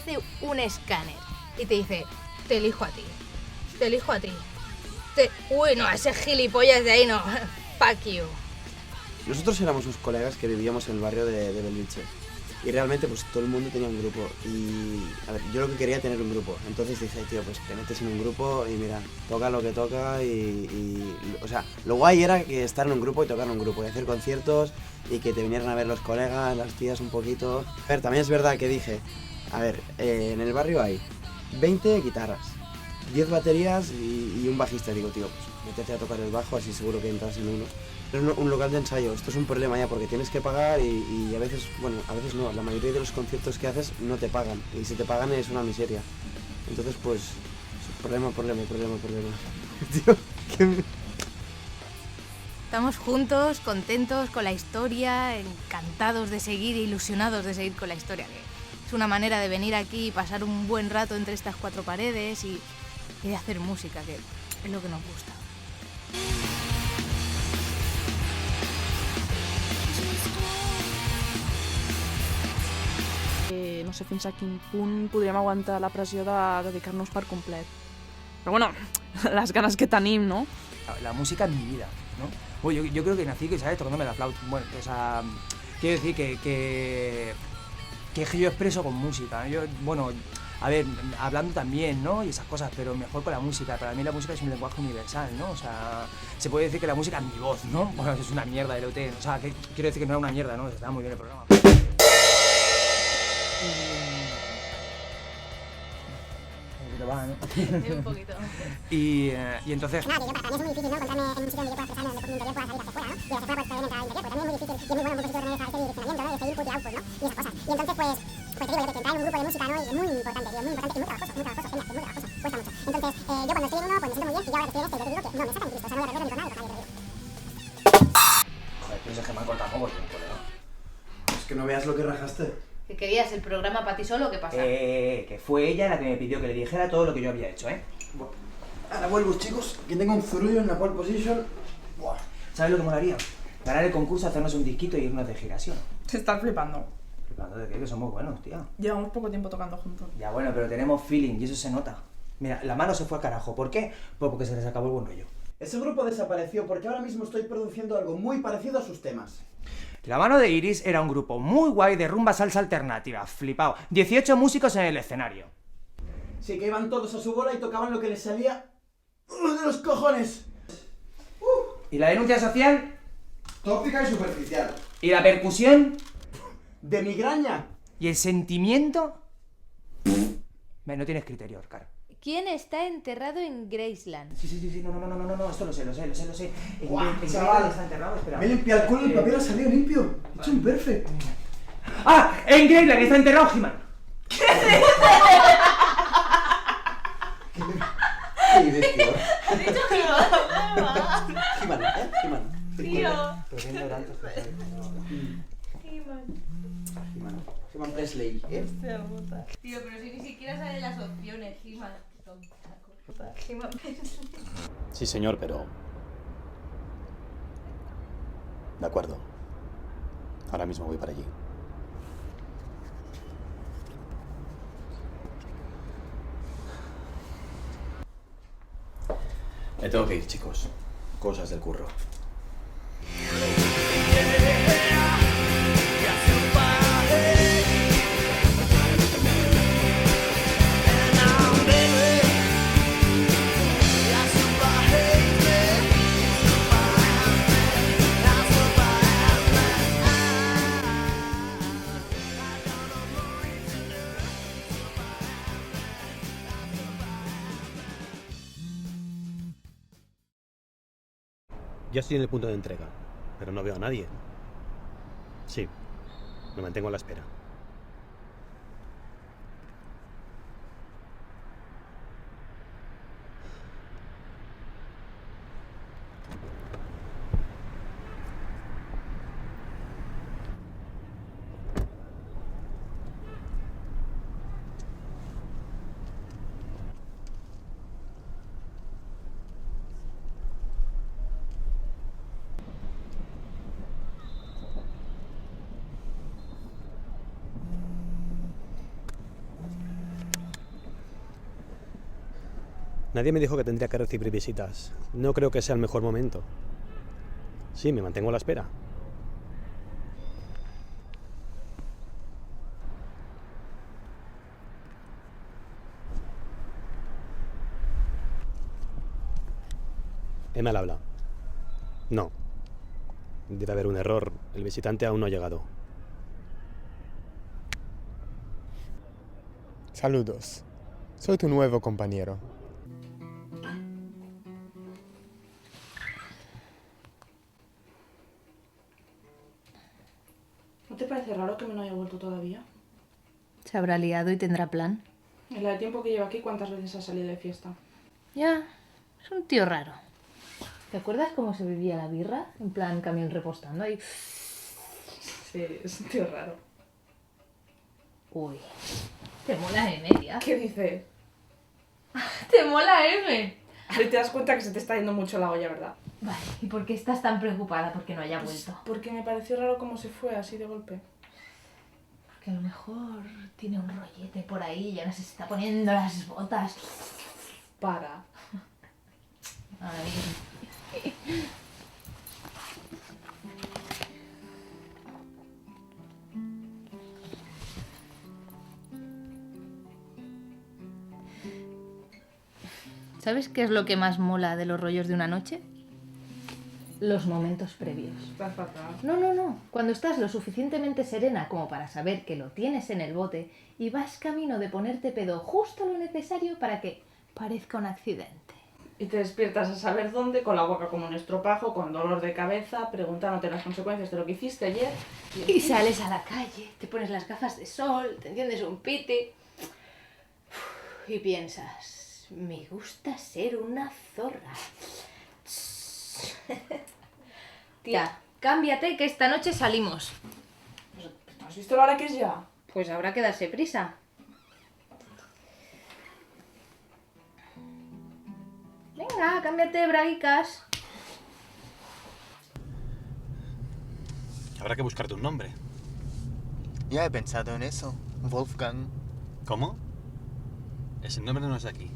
hace un escáner y te dice, te elijo a ti, te elijo a ti. Uy, no, ese gilipollas de ahí no, fuck you. Nosotros éramos unos colegas que vivíamos en el barrio de Belviche. Y realmente pues todo el mundo tenía un grupo y a ver, yo lo que quería tener un grupo, entonces dije, tío, pues te metes en un grupo y mira, toca lo que toca o sea, lo guay era que estar en un grupo y tocar en un grupo y hacer conciertos y que te vinieran a ver los colegas, las tías un poquito. A ver, también es verdad que dije, a ver, en el barrio hay 20 guitarras, 10 baterías y un bajista, digo, tío, pues métete a tocar el bajo, así seguro que entras en uno. Es un local de ensayo, esto es un problema ya porque tienes que pagar y a veces, bueno, a veces no, la mayoría de los conciertos que haces no te pagan y si te pagan es una miseria. Entonces pues, problema. Tío, Estamos juntos, contentos con la historia, encantados de seguir, ilusionados de seguir con la historia, que es una manera de venir aquí y pasar un buen rato entre estas cuatro paredes y de hacer música, que es lo que nos gusta. No sé fins a quin punt podríem aguantar la pressió de dedicar-nos per complet. Però bueno, las ganas que tenim, ¿no? La música es mi vida, ¿no? Bueno, yo creo que nací, ¿sabes? Tocándome la flauta. Bueno, o sea, quiero decir que yo expreso con música. Yo, bueno, a ver, hablando también, ¿no? Y esas cosas, pero mejor con la música. Para mí la música es un lenguaje universal, ¿no? O sea, se puede decir que la música es mi voz, ¿no? Bueno, es una mierda de LOT. O sea, quiero decir que no era una mierda, ¿no? Estaba muy bien el programa. Un poquito. Y entonces... Nada, que yo para mí es muy difícil, ¿no? Encontrarme en un sitio donde yo pueda expresarme, donde mi interior pueda salir hacia afuera, ¿no? Y hacia afuera pues puede entrar al interior, porque también es muy difícil y es muy bueno un compositor tener ese direccionamiento, ¿no? Ese input y output, ¿no? Y esas cosas. Y entonces pues te digo, que entrar en un grupo de música, ¿no? Es muy importante, tío, muy importante y muy trabajoso, cuesta mucho. Entonces, yo cuando estoy en uno, pues me siento muy bien y yo ahora que estoy en este, yo te digo que no me saca ni Cristo, o sea, no voy a arreglar ni con nada, ni con nadie, Joder, piensas que me han cortado poco tiempo, ¿no? Es que no veas lo que rajaste. ¿Que querías el programa para ti solo o qué pasa? Que fue ella la que me pidió que le dijera todo lo que yo había hecho, ¿eh? Bueno, ahora vuelvo, chicos, que tengo un zurullo en la pole position. Buah. ¿Sabes lo que molaría? Ganar el concurso, hacernos un disquito y irnos de gira, ¿sí o no? Se están flipando. Flipando de qué, que somos buenos, tío. Llevamos poco tiempo tocando juntos. Ya bueno, pero tenemos feeling y eso se nota. Mira, la mano se fue al carajo. ¿Por qué? Pues porque se les acabó el buen rollo. Ese grupo desapareció porque ahora mismo estoy produciendo algo muy parecido a sus temas. La Mano de Iris era un grupo muy guay de rumba salsa alternativa, flipado. 18 músicos en el escenario. Sí, que iban todos a su bola y tocaban lo que les salía de los cojones. ¿Y la denuncia social? Tópica y superficial. ¿Y la percusión? De migraña. ¿Y el sentimiento? No tienes criterio, Oscar. ¿Quién está enterrado en Graceland? Sí, no, esto lo sé. ¿En Guau, qué chaval. está enterrado? Espera. Me he limpiado el culo y el papel ha salido limpio. He hecho un perfect. ¡Ah! En Greyland está enterrado He-Man. ¿Qué dices, tío? ¿Has dicho He-Man, ¿eh? He-Man. He-Man Presley, ¿eh? Tío, pero si ni siquiera salen las opciones, He-Man. Sí, señor, pero... De acuerdo. Ahora mismo voy para allí. Me tengo que ir, chicos. Cosas del curro. Ya estoy en el punto de entrega, pero no veo a nadie. Sí, me mantengo a la espera. Nadie me dijo que tendría que recibir visitas. No creo que sea el mejor momento. Sí, me mantengo a la espera. Emma al habla. No. Debe haber un error. El visitante aún no ha llegado. Saludos. Soy tu nuevo compañero. ¿No te parece raro que me no haya vuelto todavía? Se habrá liado y tendrá plan. En la de tiempo que lleva aquí, ¿cuántas veces ha salido de fiesta? Ya, es un tío raro. ¿Te acuerdas cómo se vivía la birra? En plan camión repostando ahí. Sí, es un tío raro. Uy, te mola M, tía. ¿Qué dices? Te mola M. Ahí te das cuenta que se te está yendo mucho la olla, ¿verdad? Vale, ¿y por qué estás tan preocupada porque no haya Pues vuelto? porque me pareció raro cómo se fue así de golpe. Porque a lo mejor tiene un rollete por ahí y ahora se está poniendo las botas. Para. Ay. ¿Sabes qué es lo que más mola de los rollos de una noche? Los momentos previos. Estás fatal. No. Cuando estás lo suficientemente serena como para saber que lo tienes en el bote y vas camino de ponerte pedo justo lo necesario para que parezca un accidente. Y te despiertas a saber dónde, con la boca como un estropajo, con dolor de cabeza, preguntándote las consecuencias de lo que hiciste ayer. Y sales a la calle, te pones las gafas de sol, te enciendes un piti y piensas, me gusta ser una zorra. Tía, cámbiate que esta noche salimos. ¿No has visto la hora que es ya? Pues habrá que darse prisa. Venga, cámbiate, braguicas. Habrá que buscarte un nombre. Ya he pensado en eso. Wolfgang. ¿Cómo? Ese nombre no es de aquí.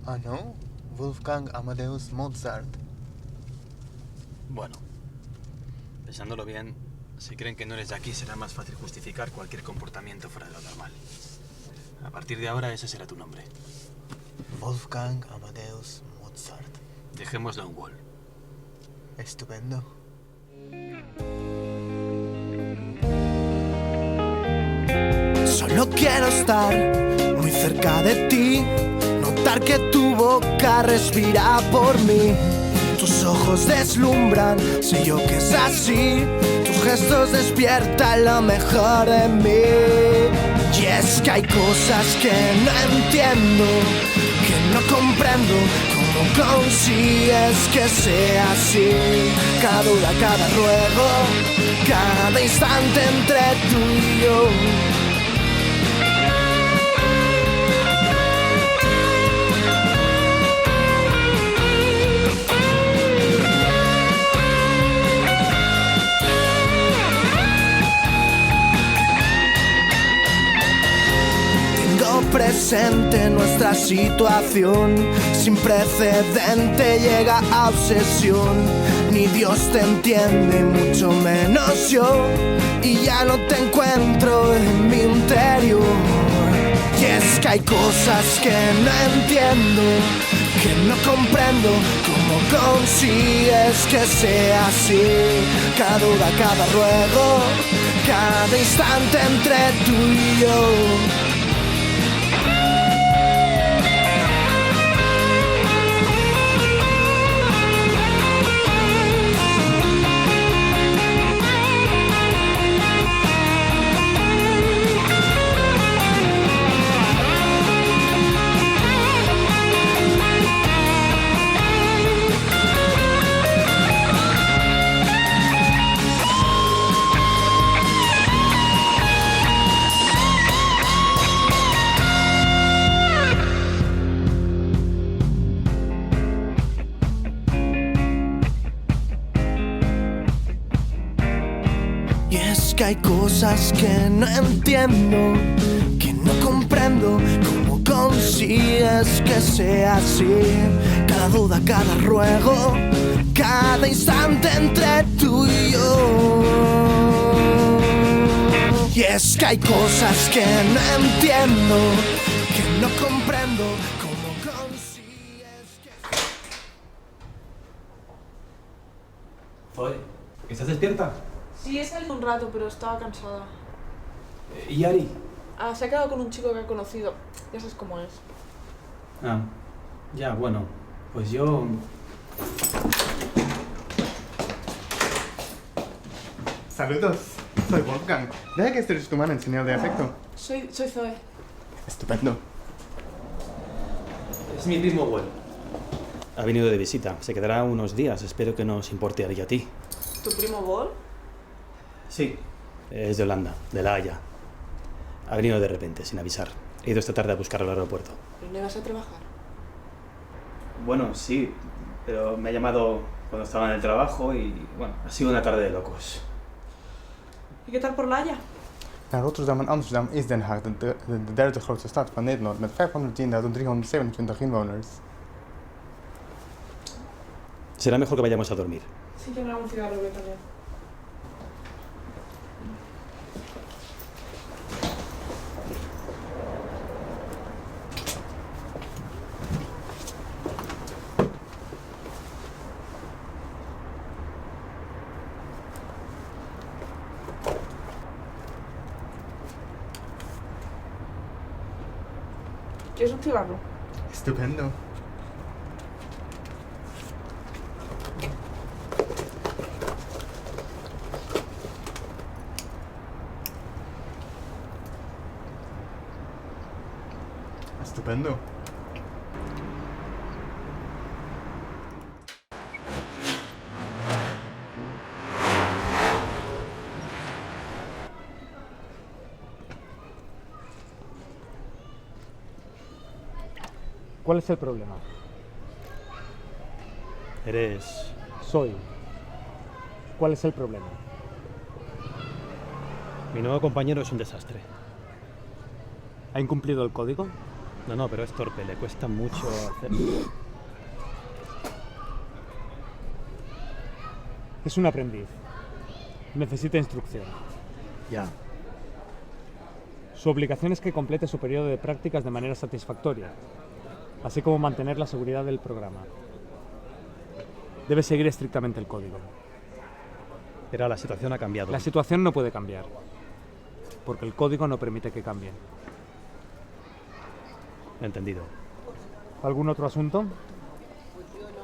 Ah, ¿no? Wolfgang Amadeus Mozart. Bueno, pensándolo bien, si creen que no eres de aquí será más fácil justificar cualquier comportamiento fuera de lo normal. A partir de ahora ese será tu nombre. Wolfgang Amadeus Mozart. Dejémoslo en Wall. Estupendo. Solo quiero estar muy cerca de ti, notar que tu boca respira por mí. Tus ojos deslumbran, sé yo que es así. Tus gestos despiertan lo mejor de mí. Y es que hay cosas que no entiendo, que no comprendo. ¿Cómo consigues que sea así? Cada duda, cada ruego, cada instante entre tú y yo. Presente nuestra situación, sin precedente llega a obsesión. Ni Dios te entiende, mucho menos yo, y ya no te encuentro en mi interior. Y es que hay cosas que no entiendo, que no comprendo. ¿Cómo consigues que sea así? Cada duda, cada ruego, cada instante entre tú y yo. Hay cosas que no entiendo, que no comprendo. ¿Cómo consigues que sea así. Cada duda, cada ruego, cada instante entre tú y yo. Y es que hay cosas que no entiendo, que no comprendo. ¿Cómo consigues que... Zoe, ¿estás despierta? Sí, he salido un rato, pero estaba cansada. ¿Y Ari? Se ha quedado con un chico que ha conocido. Ya sabes cómo es. Ah, ya, bueno, pues yo... Saludos, soy Wolfgang. Deja que estires tu mano en señal de afecto. Soy Zoe. Estupendo. Es mi primo Will. Ha venido de visita, se quedará unos días, espero que no os importe a Ari y a ti. ¿Tu primo Bol? Sí, es de Holanda, de La Haya. Ha venido de repente, sin avisar. He ido esta tarde a buscarlo al aeropuerto. ¿Dónde vas a trabajar? Bueno, sí, pero me ha llamado cuando estaba en el trabajo y, bueno, ha sido una tarde de locos. ¿Y qué tal por La Haya? Na Rotterdam en Amsterdam is Den Haag de derde grootste stad van Nederland met 510.327 inwoners. Será mejor que vayamos a dormir. Sí, que me hago un cigarro yo también. ¿Quieres un cigarro? Estupendo. Estupendo. ¿Cuál es el problema? Eres... Soy. ¿Cuál es el problema? Mi nuevo compañero es un desastre. ¿Ha incumplido el código? No, pero es torpe, le cuesta mucho hacer... Es un aprendiz. Necesita instrucción. Ya. Su obligación es que complete su periodo de prácticas de manera satisfactoria, así como mantener la seguridad del programa. Debe seguir estrictamente el código. Pero la situación ha cambiado. La situación no puede cambiar, porque el código no permite que cambien. Entendido. ¿Algún otro asunto?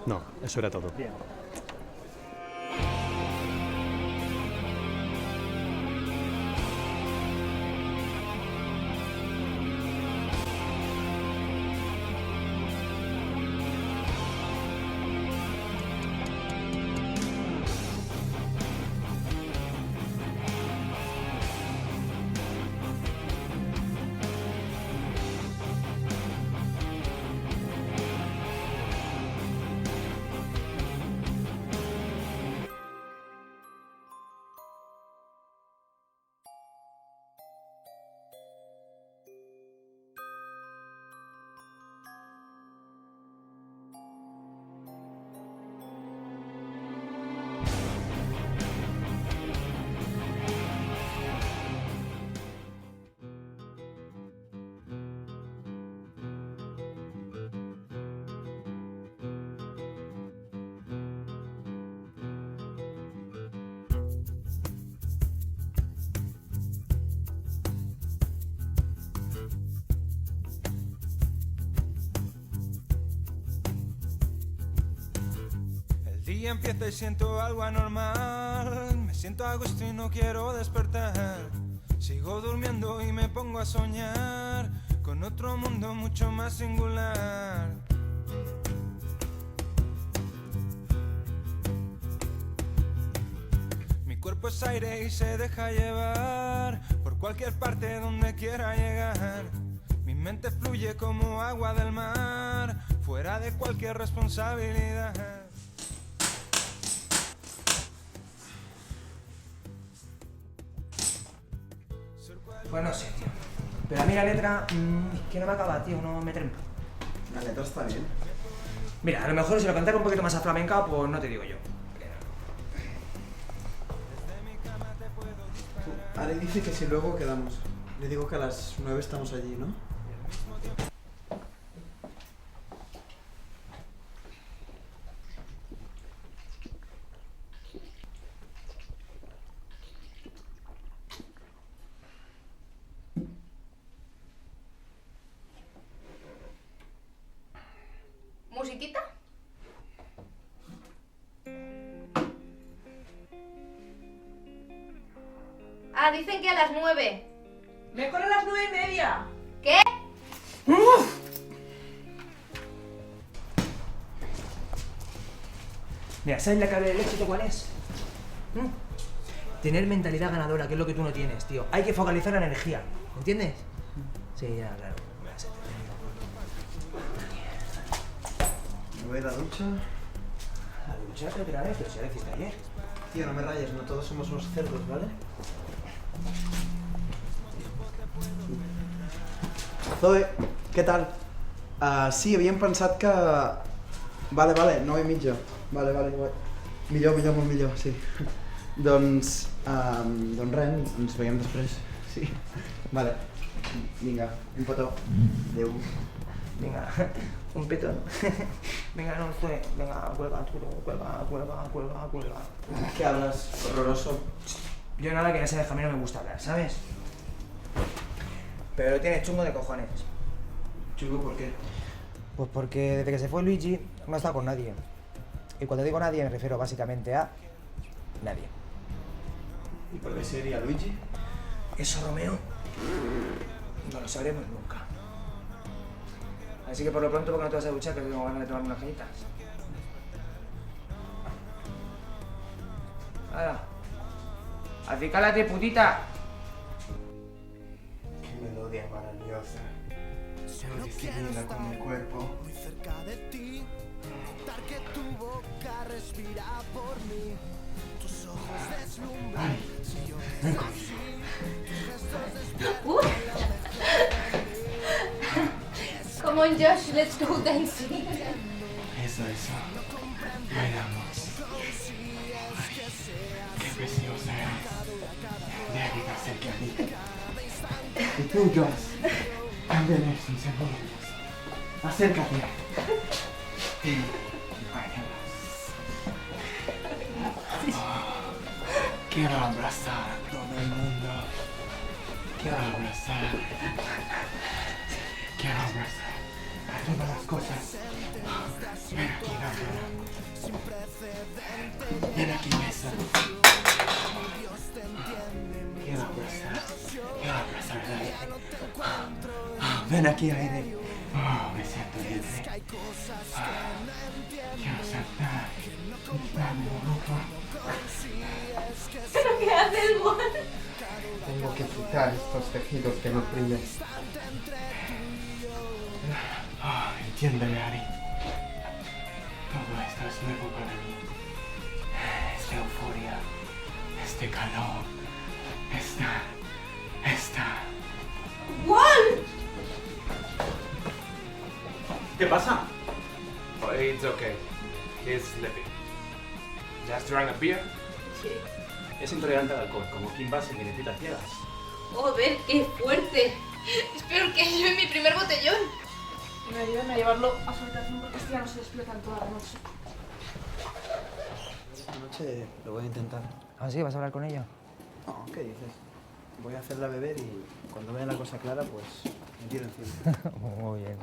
No, eso era todo. Bien. El día empieza y siento algo anormal. Me siento a gusto y no quiero despertar. Sigo durmiendo y me pongo a soñar con otro mundo mucho más singular. Mi cuerpo es aire y se deja llevar por cualquier parte donde quiera llegar. Mi mente fluye como agua del mar, fuera de cualquier responsabilidad. Pues no sé, tío. Pero a mí la letra, que no me acaba, tío, no me trempa. La letra está bien. Mira, a lo mejor si lo cantara un poquito más aflamencado, pues no te digo yo. Ari dice que si luego quedamos. Le digo que a las 9 estamos allí, ¿no? ¿Musiquita? Ah, dicen que a las 9. Mejor a las 9:30. ¿Qué? Mira, ¿sabes la clave del éxito cuál es? Tener mentalidad ganadora, que es lo que tú no tienes, tío. Hay que focalizar la energía, ¿entiendes? Sí, ya, claro. Me voy a la ducha. ¿A ducharte otra vez? Pero si ya lo hiciste ayer. Tío, no me rayes, no todos somos unos cerdos, ¿vale? Zoe, què tal? Sí, havíem pensat que... Vale, 9:30. Vale, millor, molt millor, sí. Doncs res, ens veiem després. Sí. Vale. Vinga, un petó. Adéu. Venga, un petón. Venga, no, Zoe. Venga, cuelga. ¿Qué hablas? Horroroso. Yo nada, que ya sabes que a mí no me gusta hablar, ¿sabes? Pero lo tienes chungo de cojones. ¿Chungo por qué? Pues porque desde que se fue Luigi no ha estado con nadie. Y cuando digo nadie me refiero básicamente a nadie. ¿Y por qué sería Luigi? Eso, Romeo, no lo sabremos nunca. Así que por lo pronto, ¿por qué no te vas a duchar? Que tengo ganas de tomar unas cañitas. ¡Hala! ¡Acicálate, putita! Qué melodía maravillosa. Pero disciplina con mi cuerpo. Muy cerca de ti, dar que tu boca respira por mí. Tus ojos deslumbran. Si yo ves así, tus gestos Come on, Josh, let's go dancing. Eso. Bailamos. Qué preciosa eres. Déjame acerca a mí. Y tú, Josh, también eres un segundo. Acércate. Y bailemos. Quiero abrazar a todo el mundo. Quiero abrazar a todas las cosas. Ven aquí, Débora. Ven aquí, Mesa. Quiero abrazar a Aire. Ven aquí, Aire. Me siento libre. Quiero saltar. Dame mi ropa. ¿Pero qué hace el Juan? Tengo que quitar estos tejidos que me oprimen. Entiéndeme, Ari. Todo esto es nuevo para mí. Esta euforia, este calor, esta... ¡Juan! ¿Qué pasa? Oh, it's okay. He's sleeping. Just drank a beer. Sí. Es intolerante al alcohol, como Kim Basinger en Citas Ciegas. Joder, qué fuerte. Es peor que yo en mi primer botellón. Me ayudan a llevarlo a su habitación porque este ya no se despierta en toda la noche. Esta noche lo voy a intentar. ¿Ah, sí? ¿Vas a hablar con ella? No, ¿qué dices? Voy a hacerla beber y cuando vea la cosa clara, pues me tiro encima. Muy bien.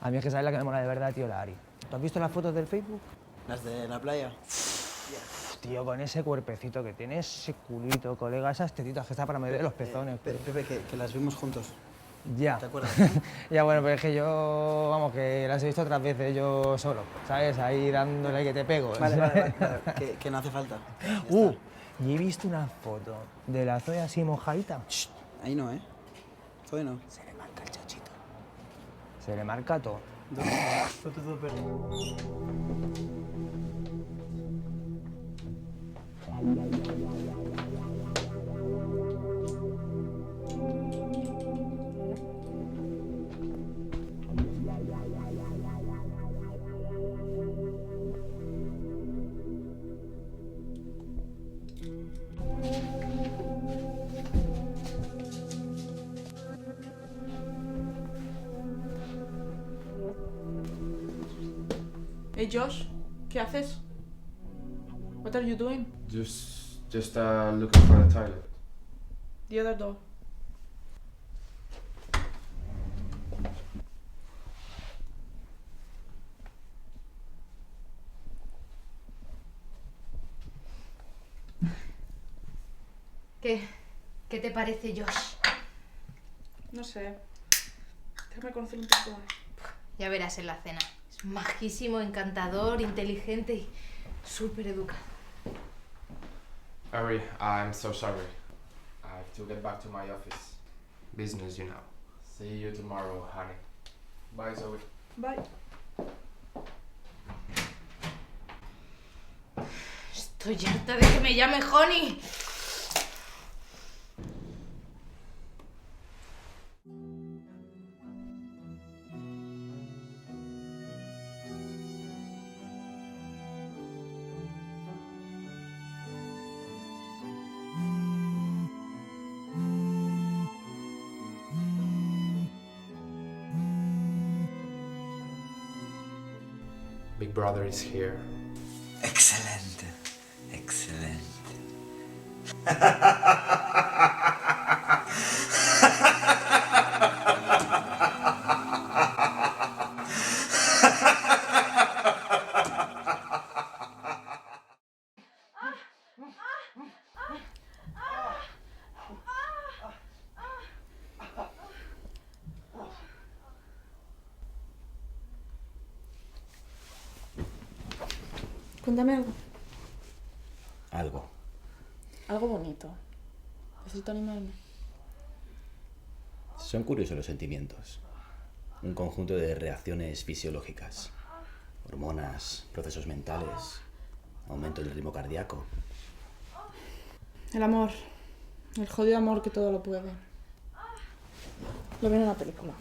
A mí es que sabes la que me mola de verdad, tío, la Ari. ¿Tú has visto las fotos del Facebook? ¿Las de la playa? Tío, con ese cuerpecito que tiene, ese culito, colega, esas tetitas que está para medir los pezones. Pepe, que las vimos juntos. Ya. ¿Te acuerdas? Ya, bueno, pero es que yo, vamos, que las he visto otras veces yo solo, ¿sabes? Ahí dándole que te pego. Vale. Que no hace falta. Y he visto una foto de la Zoe así mojadita. Shh, ahí no, ¿eh? Zoe no. Se le marca el chochito. Se le marca todo. Todo perdido. Hey Josh, ¿qué haces? What are you doing? Just looking for the toilet. The other door. ¿Qué te parece, Josh? No sé. Déjame conocer un poco más. Ya verás en la cena. Es majísimo, encantador, inteligente y súper educado. Ari, I'm so sorry. I have to get back to my office. Business, you know. See you tomorrow, honey. Bye, Zoe. Bye. Estoy harta de que me llame Honey. Big Brother is here. Excelente, excelente. Cuéntame algo. Algo. Algo bonito. Necesito animarme. Son curiosos los sentimientos. Un conjunto de reacciones fisiológicas. Hormonas, procesos mentales, aumento del ritmo cardíaco. El amor. El jodido amor que todo lo puede. Lo veo en una película.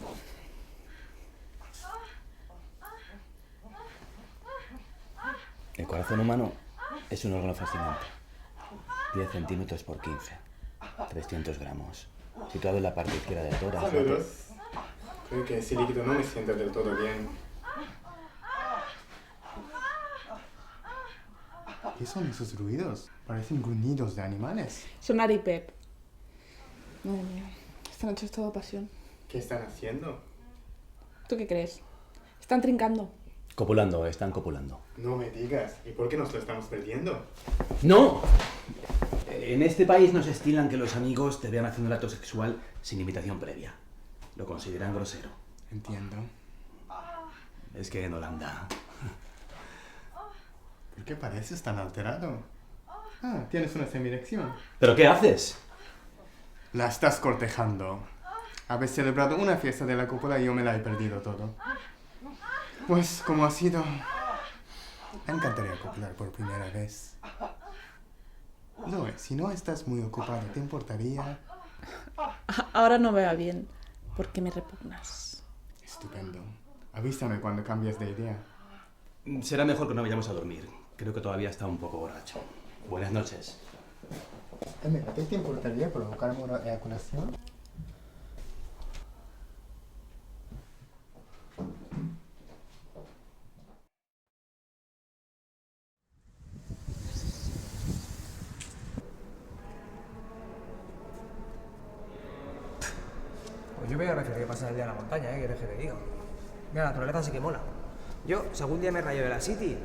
El corazón humano es un órgano fascinante. 10 centímetros por 15. 300 gramos. Situado en la parte izquierda del tórax. Saludos. Creo que ese líquido no me sienta del todo bien. ¿Qué son esos ruidos? Parecen gruñidos de animales. Son Ari y Pep. Madre mía. Esta noche es todo pasión. ¿Qué están haciendo? ¿Tú qué crees? Están trincando. Copulando, están copulando. No me digas. ¿Y por qué nos lo estamos perdiendo? ¡No! En este país nos estilan que los amigos te vean haciendo el acto sexual sin invitación previa. Lo consideran grosero. Entiendo. Es que en Holanda... ¿Por qué pareces tan alterado? Ah, tienes una semirección. ¿Pero qué haces? La estás cortejando. Habéis celebrado una fiesta de la cúpula y yo me la he perdido todo. Pues, como ha sido... Me encantaría copular por primera vez. Zoe, si no estás muy ocupado, ¿te importaría? Ahora no me va bien, porque me repugnas. Estupendo. Avísame cuando cambies de idea. Será mejor que no vayamos a dormir. Creo que todavía está un poco borracho. Buenas noches. ¿A ti te importaría provocarme una eyaculación? Pues yo me voy a referir a pasar el día en la montaña, ¿eh? ¿Quieres que te diga? Mira, la naturaleza sí que mola. Yo, si algún día me rayo de la city,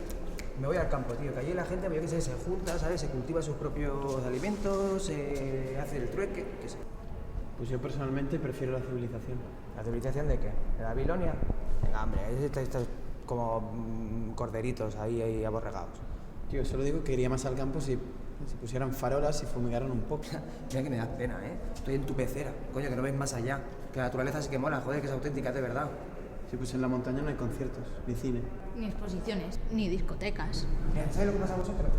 me voy al campo, tío, que allí la gente, yo qué sé, se junta, ¿sabes? Se cultiva sus propios alimentos, hace el trueque, qué sé. Pues yo personalmente prefiero la civilización. ¿La civilización de qué? ¿De Babilonia? Venga, hombre, estos como corderitos ahí aborregados. Tío, solo digo que iría más al campo si pusieran farolas y fumigaran un poco. Mira que me da pena, ¿eh? Estoy en tu pecera, coño, que no ves más allá. Que la naturaleza sí que mola, joder, que es auténtica, de verdad. Sí, pues en la montaña no hay conciertos, ni cine. Ni exposiciones, ni discotecas. Mira, ¿sabes lo que pasa a vosotros?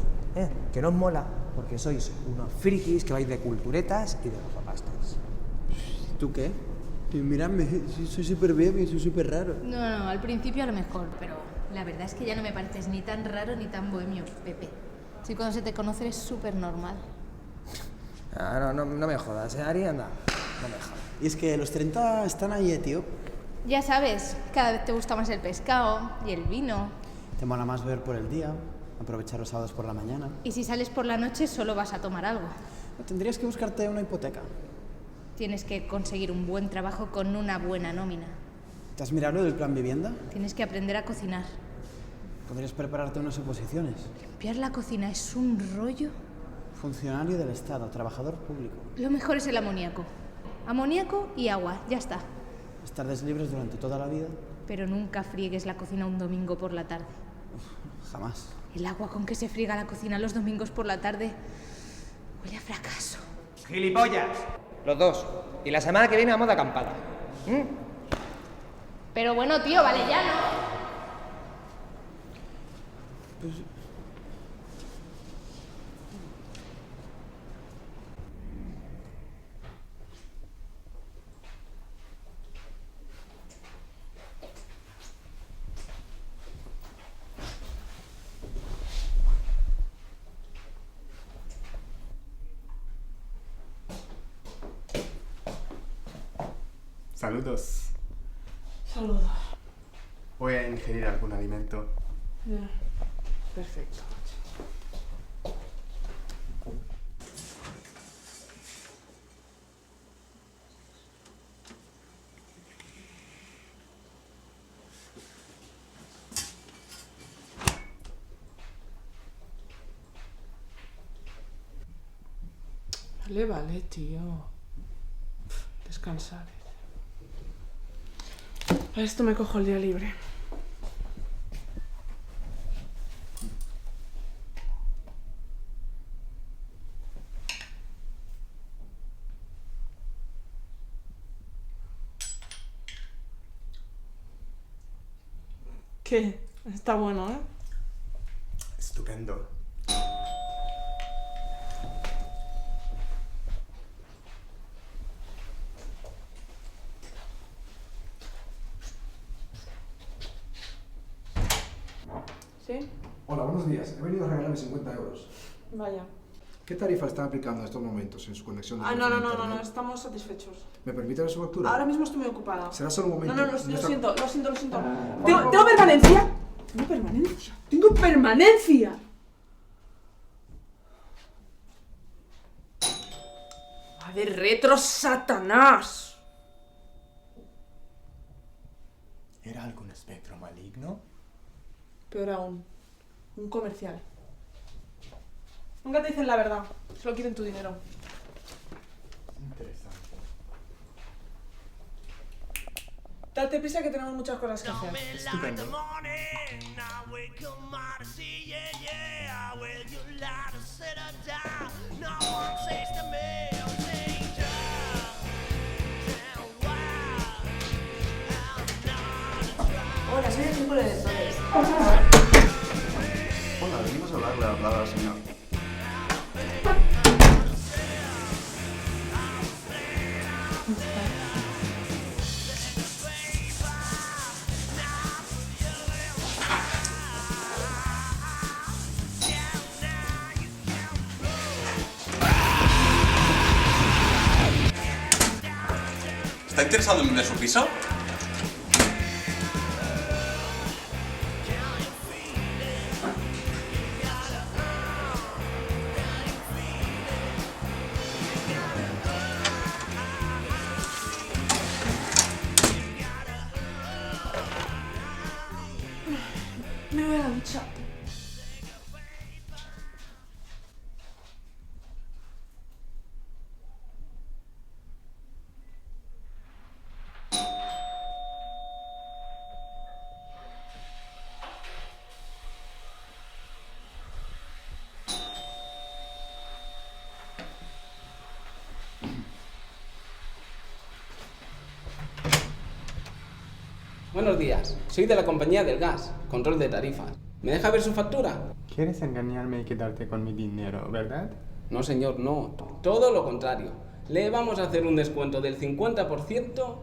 Que no os mola porque sois unos frikis que vais de culturetas y de gafapastas. ¿Tú qué? Miradme, soy súper baby, soy súper raro. No, al principio a lo mejor, pero la verdad es que ya no me pareces ni tan raro ni tan bohemio, Pepe. Sí, cuando se te conoce eres súper normal. Ah, no me jodas, Ari, anda, no me jodas. Y es que los 30 están ahí, tío. Ya sabes, cada vez te gusta más el pescado y el vino ¿Te mola más ver por el día? Aprovechar los sábados por la mañana. Y si sales por la noche solo vas a tomar algo. Tendrías que buscarte una hipoteca. Tienes que conseguir un buen trabajo con una buena nómina. ¿Te has mirado lo del plan vivienda? Tienes que aprender a cocinar. Podrías prepararte unas oposiciones. Limpiar la cocina es un rollo. Funcionario del Estado, trabajador público. Lo mejor es el amoníaco. Amoníaco y agua, ya está. Las tardes libres durante toda la vida. Pero nunca friegues la cocina un domingo por la tarde. Jamás. El agua con que se friega la cocina los domingos por la tarde huele a fracaso. ¡Gilipollas! Los dos. Y la semana que viene vamos de acampada. Pero bueno, tío, vale ya, ¿no? Pues... Saludos. Saludos. Voy a ingerir algún alimento. Ya. Perfecto. Vale, tío. Descansar. Para esto me cojo el día libre. ¿Qué? Está bueno, ¿eh? Estupendo. ¿Sí? Hola, buenos días. He venido a regalarme 50 euros. Vaya. ¿Qué tarifa están aplicando en estos momentos en su conexión de No, teléfono no, a internet? estamos satisfechos. ¿Me permite ver su factura? Ahora mismo estoy muy ocupada. Será solo un momento. No, lo está- siento. ¿Tengo permanencia? ¡Tengo permanencia! ¡Va de retro, Satanás! ¿Era algún espectro maligno? Peor aún, un comercial. Nunca te dicen la verdad, solo quieren tu dinero. Interesante. Date prisa que tenemos muchas cosas que hacer. Estupendo. Hola, soy el equipo de lectores. Hola, venimos a hablarle a la al señor. ¿Está interesado en vender su piso? Me voy a la ducha. Buenos días, soy de la compañía del gas, control de tarifas. ¿Me deja ver su factura? ¿Quieres engañarme y quedarte con mi dinero, verdad? No, señor, no. Todo lo contrario. Le vamos a hacer un descuento del 50%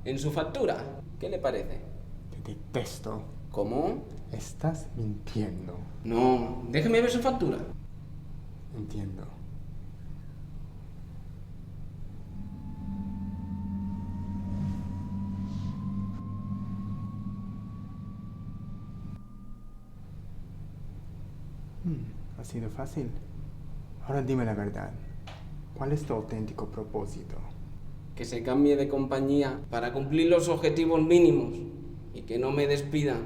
en su factura. ¿Qué le parece? Te detesto. ¿Cómo? Estás mintiendo. No, déjeme ver su factura. Entiendo. Ha sido fácil. Ahora dime la verdad. ¿Cuál es tu auténtico propósito? Que se cambie de compañía para cumplir los objetivos mínimos y que no me despidan.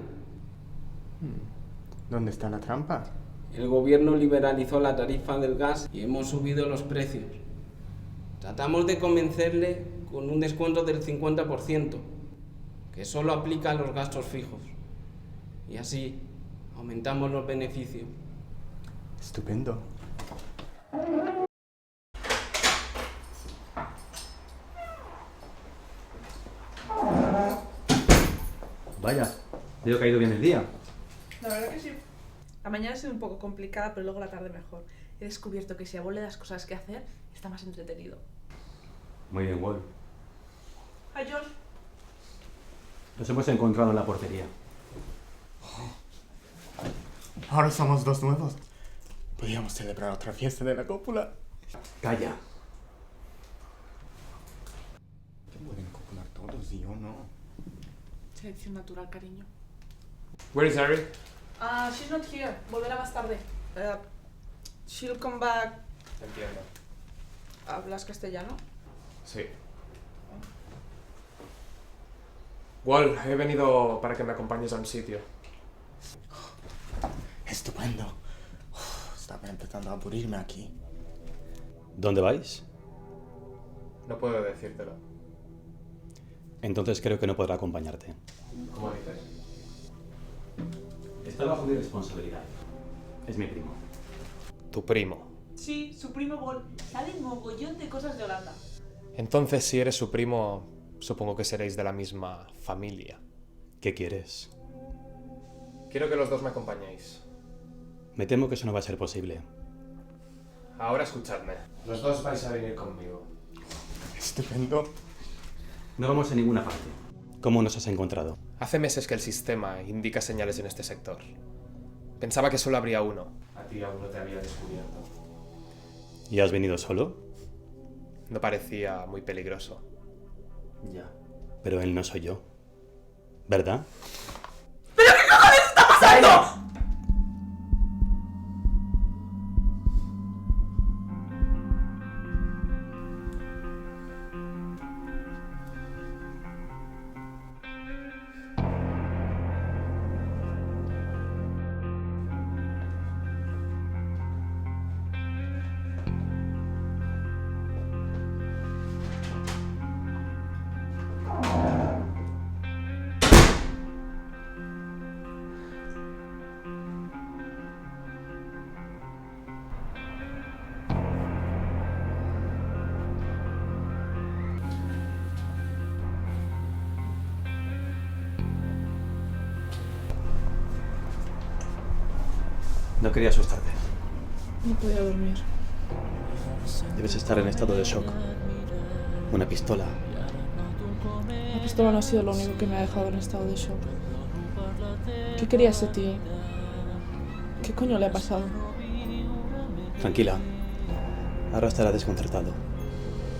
¿Dónde está la trampa? El gobierno liberalizó la tarifa del gas y hemos subido los precios. Tratamos de convencerle con un descuento del 50%, que solo aplica a los gastos fijos. Y así aumentamos los beneficios. Estupendo. Vaya, veo que ha ido bien el día. La verdad que sí. La mañana ha sido un poco complicada, pero luego la tarde mejor. He descubierto que si a Wall le das cosas que hacer, está más entretenido. Muy bien, Wall. Hi, John. Nos hemos encontrado en la portería. Ahora somos dos nuevos. Podríamos celebrar otra fiesta de la cópula. Calla. Pueden copular todos y yo no. Selección natural, cariño. Where is Harry? She's not here. Volverá más tarde. She'll come back. Entiendo. ¿Hablas castellano? Sí. Wall, he venido para que me acompañes a un sitio. Estupendo. Estaba empezando a aburrirme aquí. ¿Dónde vais? No puedo decírtelo. Entonces creo que no podrá acompañarte. ¿Cómo dices? Está bajo mi responsabilidad. Es mi primo. Tu primo. Sí, su primo Wall. Sale un mogollón de cosas de Holanda. Entonces, si eres su primo, supongo que seréis de la misma familia. ¿Qué quieres? Quiero que los dos me acompañéis. Me temo que eso no va a ser posible. Ahora escuchadme. Los dos vais a venir conmigo. Estupendo. No vamos a ninguna parte. ¿Cómo nos has encontrado? Hace meses que el sistema indica señales en este sector. Pensaba que solo habría uno. A ti aún no te había descubierto. ¿Y has venido solo? No parecía muy peligroso. Ya. Pero él no soy yo. ¿Verdad? ¿Pero qué cojones está pasando? No quería asustarte. No podía dormir. Debes estar en estado de shock. Una pistola. La pistola no ha sido lo único que me ha dejado en estado de shock. ¿Qué quería ese tío? ¿Qué coño le ha pasado? Tranquila. Ahora estará desconcertado.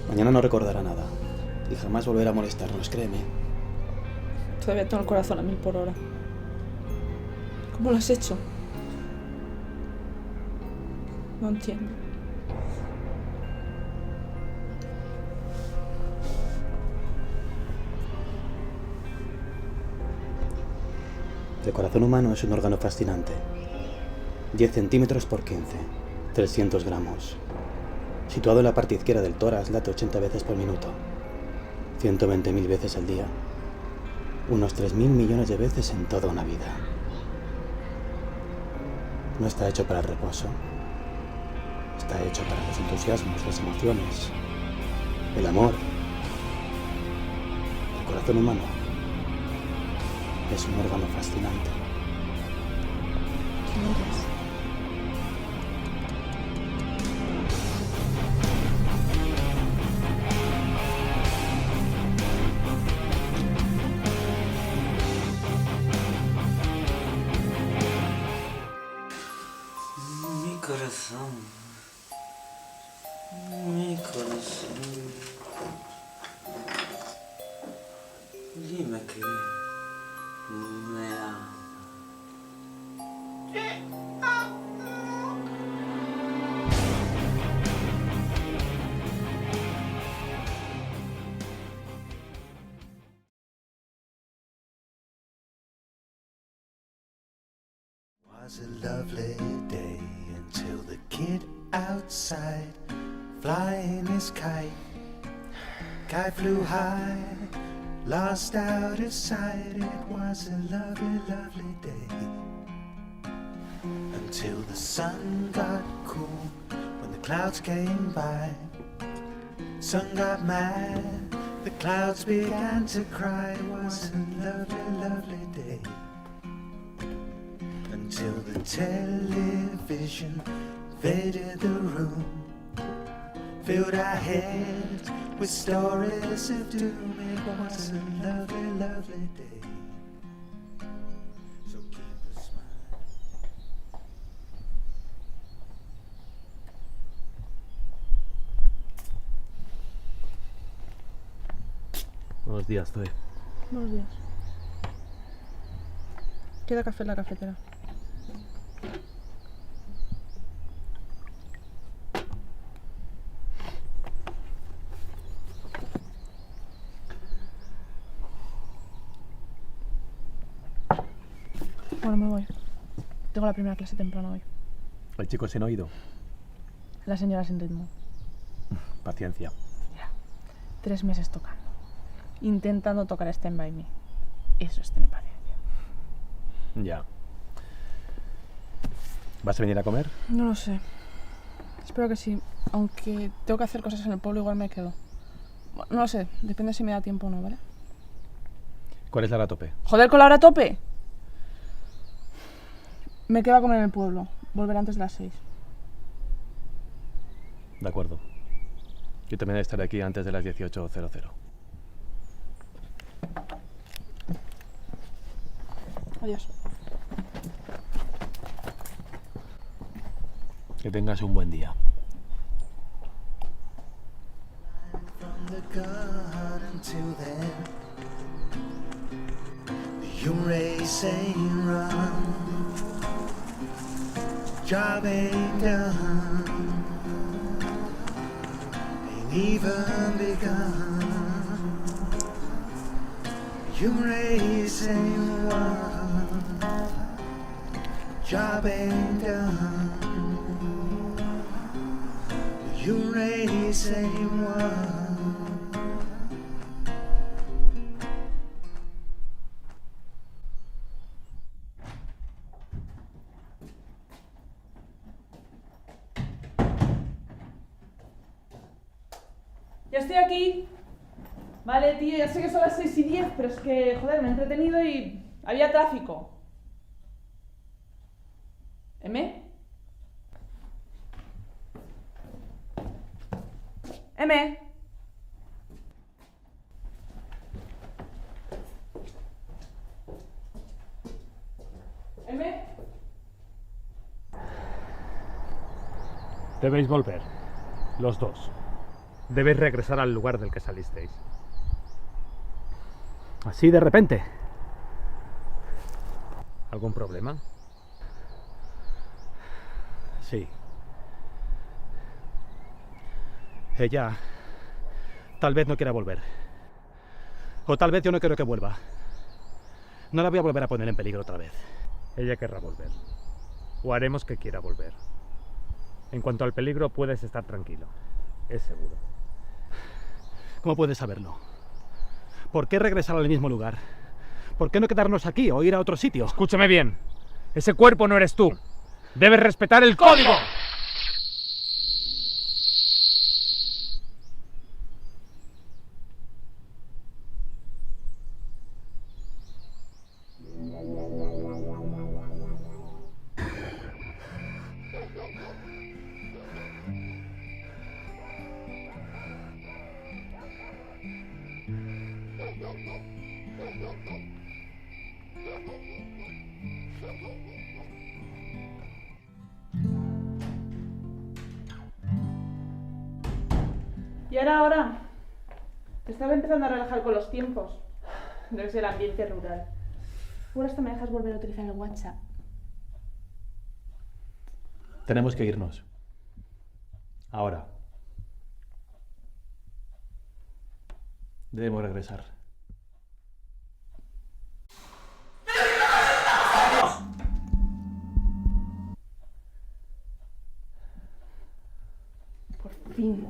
Mañana no recordará nada. Y jamás volverá a molestarnos, créeme. Todavía tengo el corazón a 1000 por hora. ¿Cómo lo has hecho? No entiendo. El corazón humano es un órgano fascinante. 10 centímetros por 15, 300 gramos. Situado en la parte izquierda del tórax, late 80 veces por minuto. 120.000 veces al día. Unos 3.000 millones de veces en toda una vida. No está hecho para el reposo. Está hecho para los entusiasmos, las emociones, el amor. El corazón humano es un órgano fascinante. ¿Quién eres? Mi corazón. Mi corazón. Dime que me amas. was a lovely day until the kid outside flying his kite. Kite flew high, lost out of sight. It was a lovely, lovely day until the sun got cool when the clouds came by. Sun got mad, the clouds began to cry. It was a lovely, lovely day until the television invaded the room, filled our heads with stories of doom. It was a lovely, lovely day. So keep a smile. Buenos días, Zoe. Buenos días. Queda café en la cafetera. Bueno, me voy. Tengo la primera clase temprano hoy. El chico sin oído. La señora sin ritmo. Paciencia. Ya. 3 meses tocando. Intentando tocar Stand By Me. Eso es tener paciencia. Ya. ¿Vas a venir a comer? No lo sé. Espero que sí. Aunque tengo que hacer cosas en el pueblo, igual me quedo. Bueno, no lo sé. Depende si me da tiempo o no, ¿vale? ¿Cuál es la hora a tope? ¿Joder con la hora a tope? Me quedo a comer en el pueblo. Volver antes de las 6. De acuerdo. Yo también estaré aquí antes de las 18:00. Adiós. Que tengas un buen día. From the garden till then, you race and run, job ain't done, ain't even begun. You race and run, job ain't done. You race and run. Ya estoy aquí. Vale, tío, ya sé que son las 6:10, pero es que, joder, me he entretenido y había tráfico. ¿M? ¿M? ¿M? Debéis volver. Los dos. Debéis regresar al lugar del que salisteis. ¿Así de repente? ¿Algún problema? Sí. Ella tal vez no quiera volver. O tal vez yo no quiero que vuelva. No la voy a volver a poner en peligro otra vez. Ella querrá volver. O haremos que quiera volver. En cuanto al peligro, puedes estar tranquilo. Es seguro. ¿Cómo puedes saberlo? ¿Por qué regresar al mismo lugar? ¿Por qué no quedarnos aquí o ir a otro sitio? Escúchame bien. Ese cuerpo no eres tú. Debes respetar el código. Y ahora. Te estaba empezando a relajar con los tiempos. Debe ser el ambiente rural. Ahora hasta me dejas volver a utilizar el WhatsApp. Tenemos que irnos. Ahora. Debemos regresar. fin.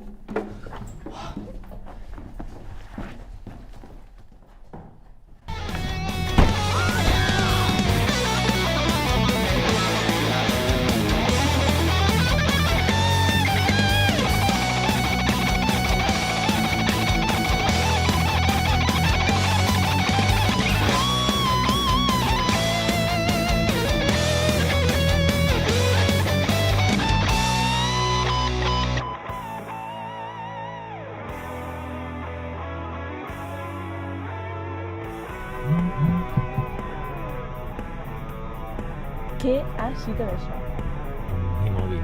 ¿Qué ha sido eso? Mi móvil.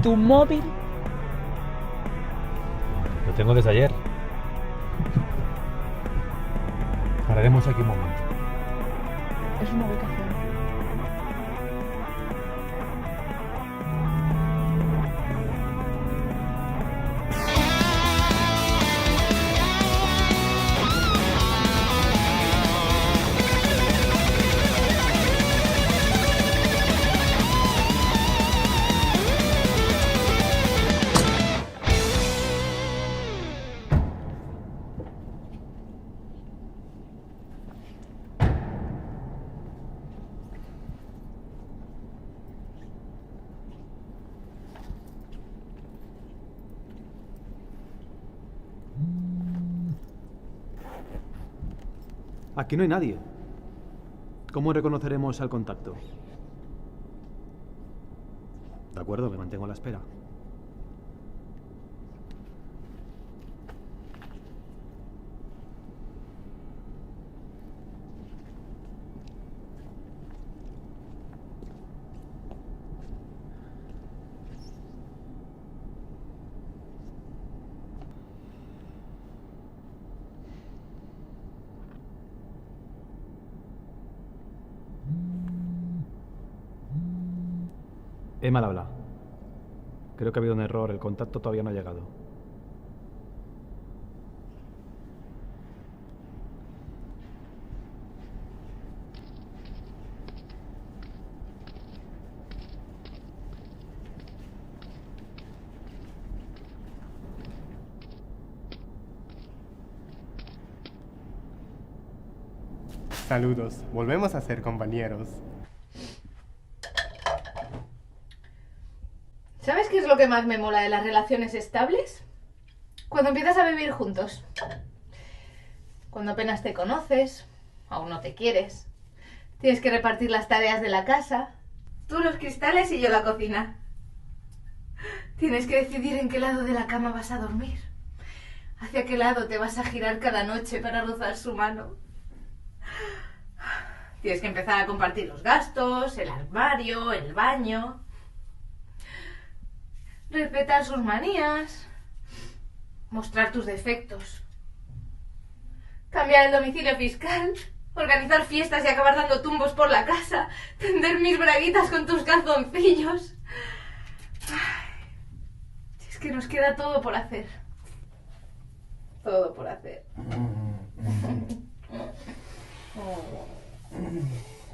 ¿Tu móvil? Lo tengo desde ayer. Pararemos aquí un momento. Es una ubicación. Aquí no hay nadie. ¿Cómo reconoceremos al contacto? De acuerdo, me mantengo a la espera. Emma al habla. Creo que ha habido un error, el contacto todavía no ha llegado. Saludos, volvemos a ser compañeros. ¿Sabes qué es lo que más me mola de las relaciones estables? Cuando empiezas a vivir juntos. Cuando apenas te conoces, aún no te quieres. Tienes que repartir las tareas de la casa. Tú los cristales y yo la cocina. Tienes que decidir en qué lado de la cama vas a dormir. Hacia qué lado te vas a girar cada noche para rozar su mano. Tienes que empezar a compartir los gastos, el armario, el baño. Respetar sus manías, mostrar tus defectos, cambiar el domicilio fiscal, organizar fiestas y acabar dando tumbos por la casa, tender mis braguitas con tus calzoncillos. Ay, es que nos queda todo por hacer. Todo por hacer.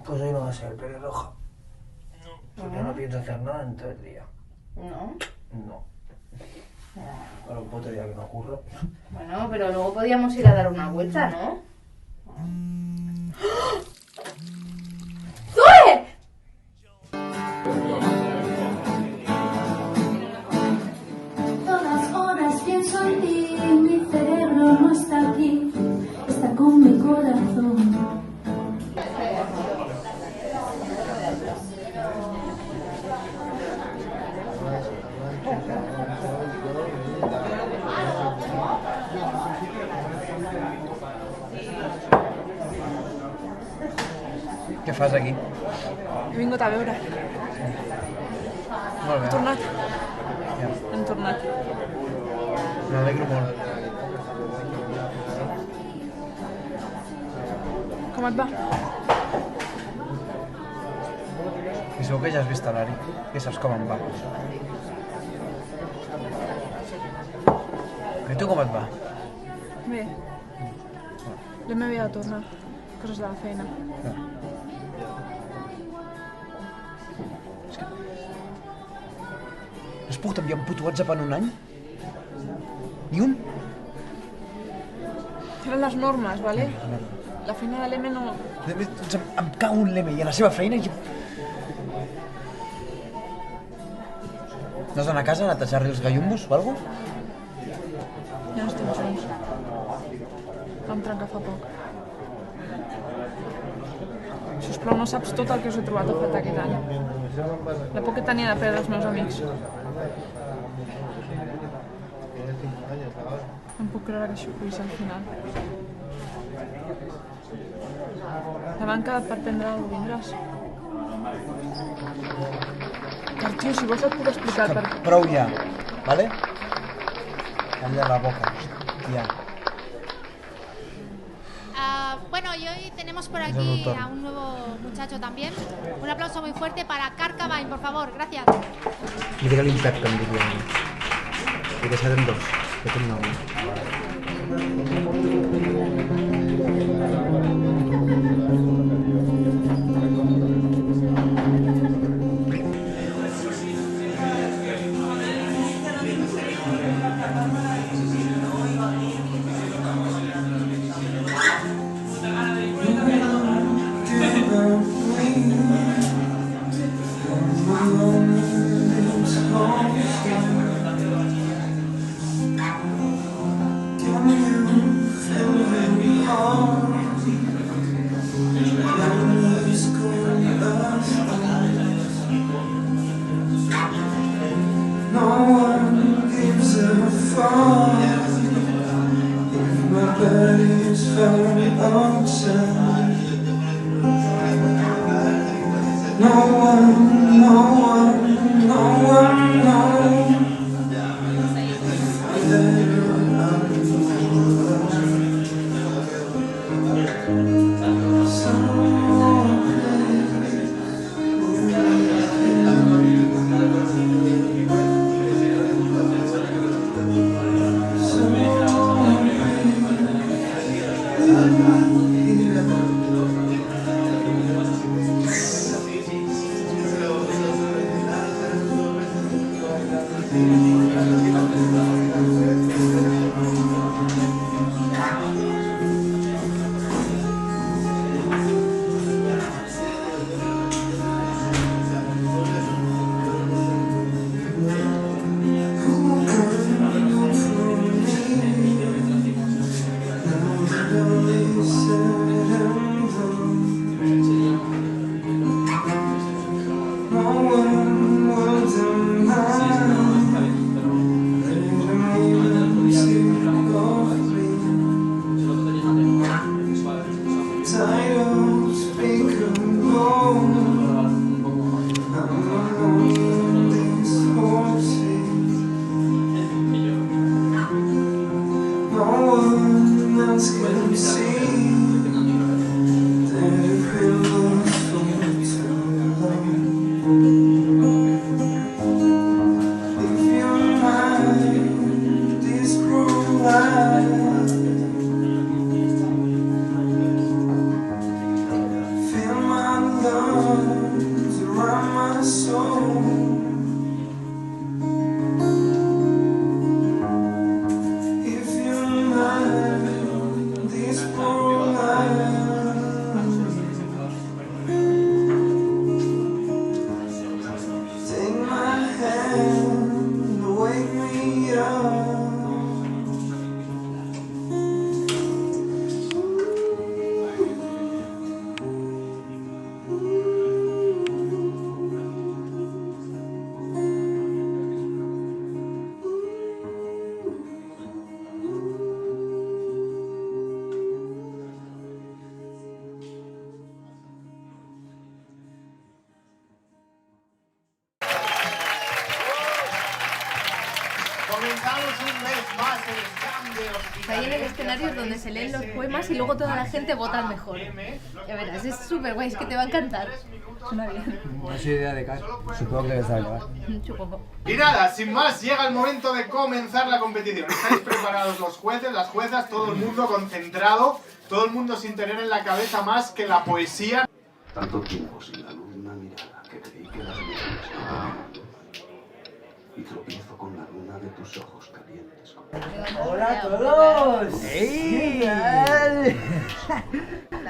Pues hoy no va a ser pelirroja. Porque no pienso hacer nada en todo el día. ¿No? No. Ahora un puto día que no ocurre. Bueno, pero luego podíamos ir a dar una vuelta, ¿no? ¡Zoe! Todas horas pienso en ti, mi cerebro no está aquí, está con mi corazón. Què fas aquí? He vingut a veure. Molt bé. Hem tornat. Ja. Hem tornat. M'alegro molt. Com et va? I segur que ja has vist l'Ari, que saps com em va. I tu com et va? Bé. Jo m'havia de tornar. Coses de la feina. No. És pogut enviar un puto WhatsApp en un any? Ni un? Eren les normes, ¿vale? La feina de l'M no... Doncs em cago en l'M i a la seva feina i... No has d'anar a casa a netejar-li els gallumbos o alguna cosa? Ja no estem junts. Vam trencar fa poc. Sisplau, no saps tot el que us he trobat a faltar aquest any. La por que tenia de perdre els meus amics. No em puc creure que això pugui ser al final. T'han quedat per prendre alguna cosa, vindràs? Tio, si vols et puc explicar per... Prou ja, ¿vale? Calla la boca, hostia. Bueno, y hoy tenemos por aquí a un nuevo muchacho también. Un aplauso muy fuerte para Carcavain, por favor, gracias. Mira l'impacte, em diria. I que serem dos, que tinc nom. Ahí en el escenario es donde se leen los poemas y luego toda la gente vota al mejor. Ya verás, es súper guay, es que te va a encantar. Suena bien. No sé idea de qué. Supongo que debes saber. Supongo. Y nada, sin más, llega el momento de comenzar la competición. ¿Estáis preparados los jueces, las juezas, todo el mundo concentrado? Todo el mundo sin tener en la cabeza más que la poesía. Tanto tiempo sin la luz, una mirada que creí que las y tropiezo con la luna de tus ojos calientes. ¡Hola a todos! ¡Ey! ¿Qué tal?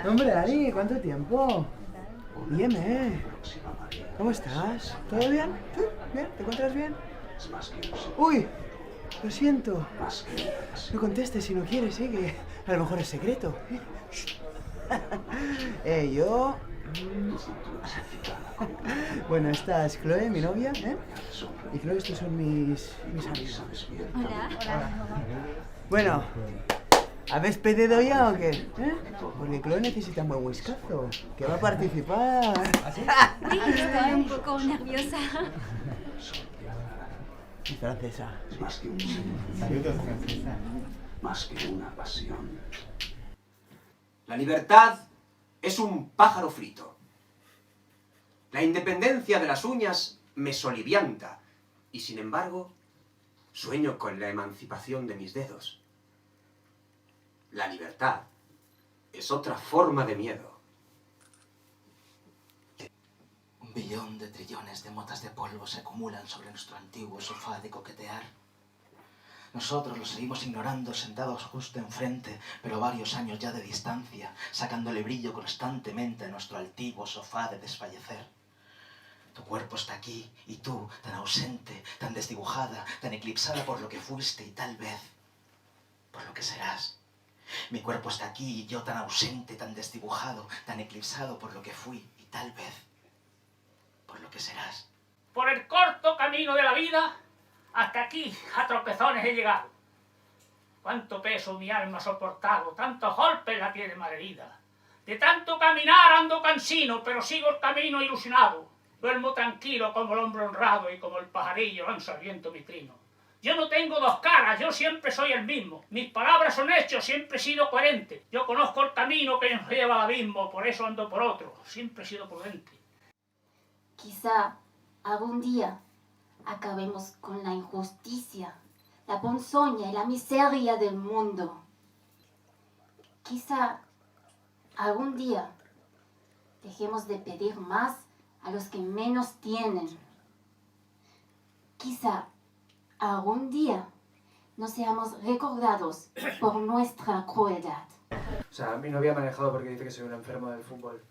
Hombre, Dani, ¿cuánto tiempo? Bien, ¿cómo estás? ¿Todo bien? ¿Sí? ¿Bien? ¿Te encuentras bien? ¡Uy! Lo siento. No contestes si no quieres, que a lo mejor es secreto. Yo... Bueno, esta es Chloe, mi novia, Y Chloe, estos son mis amigos. Hola. Bueno, ¿habéis pedido ya o qué? Porque Chloe necesita un buen whiskazo, que va a participar. Sí, estoy un poco nerviosa. Y francesa. Más que un saludos, francesa. Más que una pasión. La libertad es un pájaro frito. La independencia de las uñas me solivianta y, sin embargo, sueño con la emancipación de mis dedos. La libertad es otra forma de miedo. 1 billón de trillones de motas de polvo se acumulan sobre nuestro antiguo sofá de coquetear. Nosotros lo seguimos ignorando sentados justo enfrente, pero varios años ya de distancia, sacándole brillo constantemente a nuestro altivo sofá de desfallecer. Tu cuerpo está aquí, y tú, tan ausente, tan desdibujada, tan eclipsada por lo que fuiste y tal vez por lo que serás. Mi cuerpo está aquí, y yo tan ausente, tan desdibujado, tan eclipsado por lo que fui y tal vez por lo que serás. Por el corto camino de la vida, hasta aquí a tropezones he llegado. Cuánto peso mi alma ha soportado, tantos golpes la tiene malherida. De tanto caminar ando cansino, pero sigo el camino ilusionado. Duermo tranquilo como el hombre honrado y como el pajarillo lanza al viento mi trino. Yo no tengo dos caras, yo siempre soy el mismo. Mis palabras son hechos, siempre he sido coherente. Yo conozco el camino que nos lleva al abismo, por eso ando por otro. Siempre he sido prudente. Quizá algún día acabemos con la injusticia, la ponzoña y la miseria del mundo. Quizá algún día dejemos de pedir más a los que menos tienen. Quizá algún día no seamos recordados por nuestra crueldad. O sea, mi novia me ha dejado porque dice que soy un enfermo del fútbol.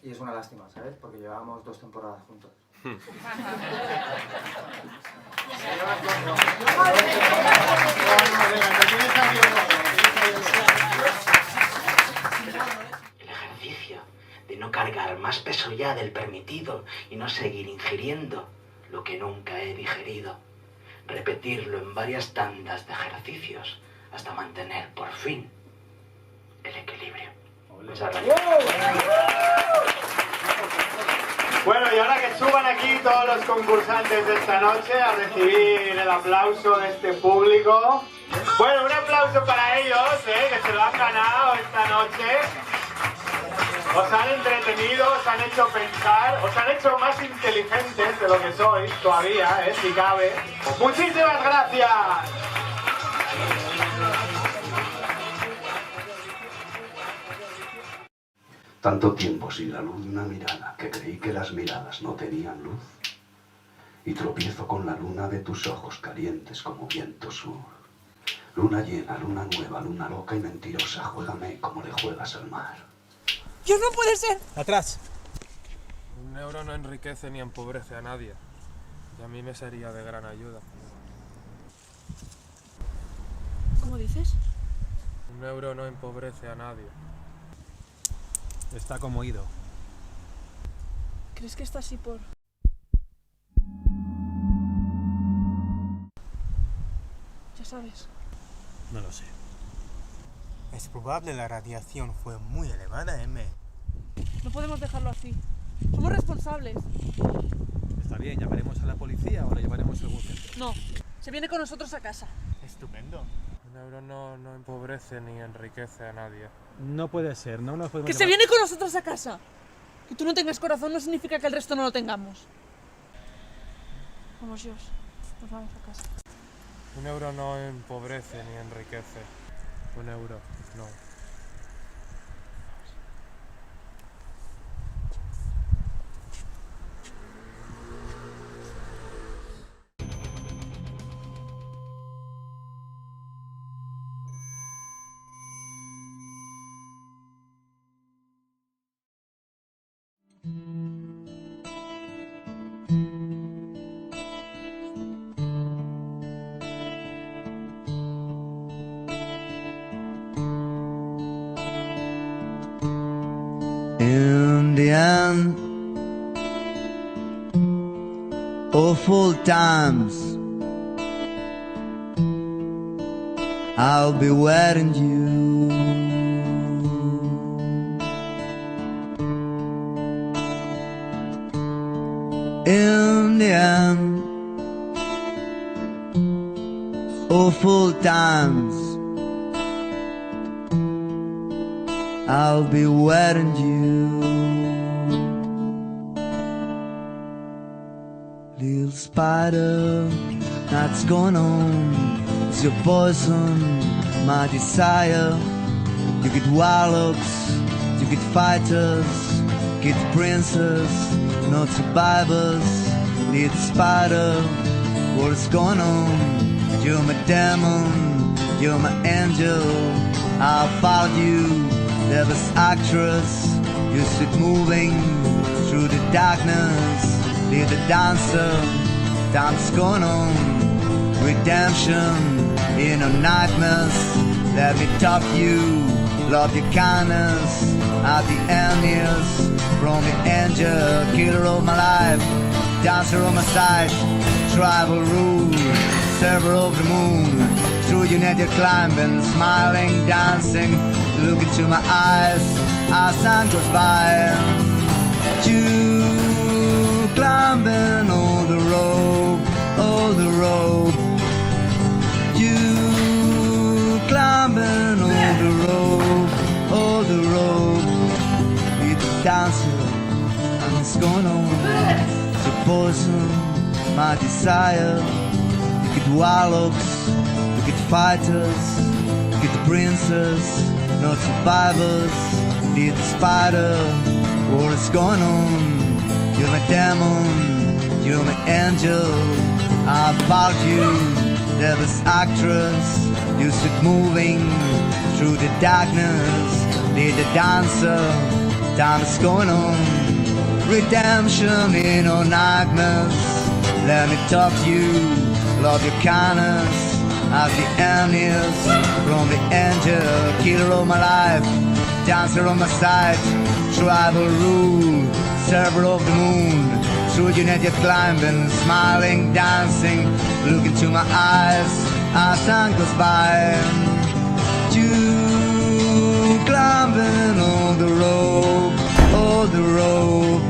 Y es una lástima, ¿sabes? Porque llevábamos 2 temporadas juntos. El ejercicio de no cargar más peso ya del permitido y no seguir ingiriendo lo que nunca he digerido. Repetirlo en varias tandas de ejercicios hasta mantener por fin el equilibrio. Muchas gracias. Bueno, y ahora que suban aquí todos los concursantes de esta noche a recibir el aplauso de este público. Bueno, un aplauso para ellos, que se lo han ganado esta noche. Os han entretenido, os han hecho pensar, os han hecho más inteligentes de lo que sois todavía, si cabe. ¡Muchísimas gracias! Tanto tiempo sin la luz de una mirada que creí que las miradas no tenían luz. Y tropiezo con la luna de tus ojos calientes como viento sur. Luna llena, luna nueva, luna loca y mentirosa, juégame como le juegas al mar. ¡Dios, no puede ser! ¡Atrás! 1 euro no enriquece ni empobrece a nadie. Y a mí me sería de gran ayuda. ¿Cómo dices? 1 euro no empobrece a nadie. Está como ido. ¿Crees que está así por...? Ya sabes. No lo sé. Es probable la radiación fue muy elevada, M. No podemos dejarlo así. Somos responsables. Está bien, llamaremos a la policía o lo llevaremos a algún centro. No, se viene con nosotros a casa. Estupendo. 1 euro no empobrece ni enriquece a nadie. No puede ser, no nos podemos ¡Que se viene con nosotros a casa! Que tú no tengas corazón no significa que el resto no lo tengamos. Vamos, Dios. Nos vamos a casa. 1 euro no empobrece ni enriquece. 1 euro, no. In the end, awful times, I'll be waiting you. In the end, awful times, I'll be waiting you. Little spider, that's going on. It's your poison, my desire. You get warlocks, you get fighters, get princes, not survivors. Little spider, what's going on? You're my demon, you're my angel. I followed you, the best actress. You sit moving through the darkness. Little dancer, time's going on. Redemption in our nightmares. Let me top you, love your kindness. At the end years, from the angel, killer of my life, dancer on my side, tribal rule, server of the moon. Through your net you're climbing, smiling, dancing. Look into my eyes as time goes by. You climbing all the rope, all the rope. You climbing all the rope, all the rope. It's a dancer and it's going on. It's a poison, my desire. You get warlocks, you get fighters, you get the princes, not survivors. Need the spider, what's going on? You're my demon, you're my angel. I found you, the best actress. You sit moving through the darkness. Need a dancer, time is going on. Redemption in our nightmares. Let me talk to you, love your kindness. As the end is from the angel, killer of my life, dancer on my side, tribal rule, server of the moon. Through your net you're climbing, smiling, dancing. Look into my eyes as time goes by. You climbing on the rope, all the rope.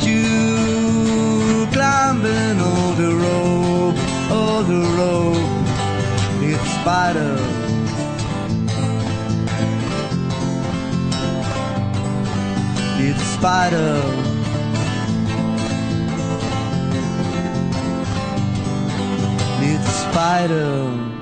You climbing all the rope, all the rope. It's spider. It's a spider. It's a spider.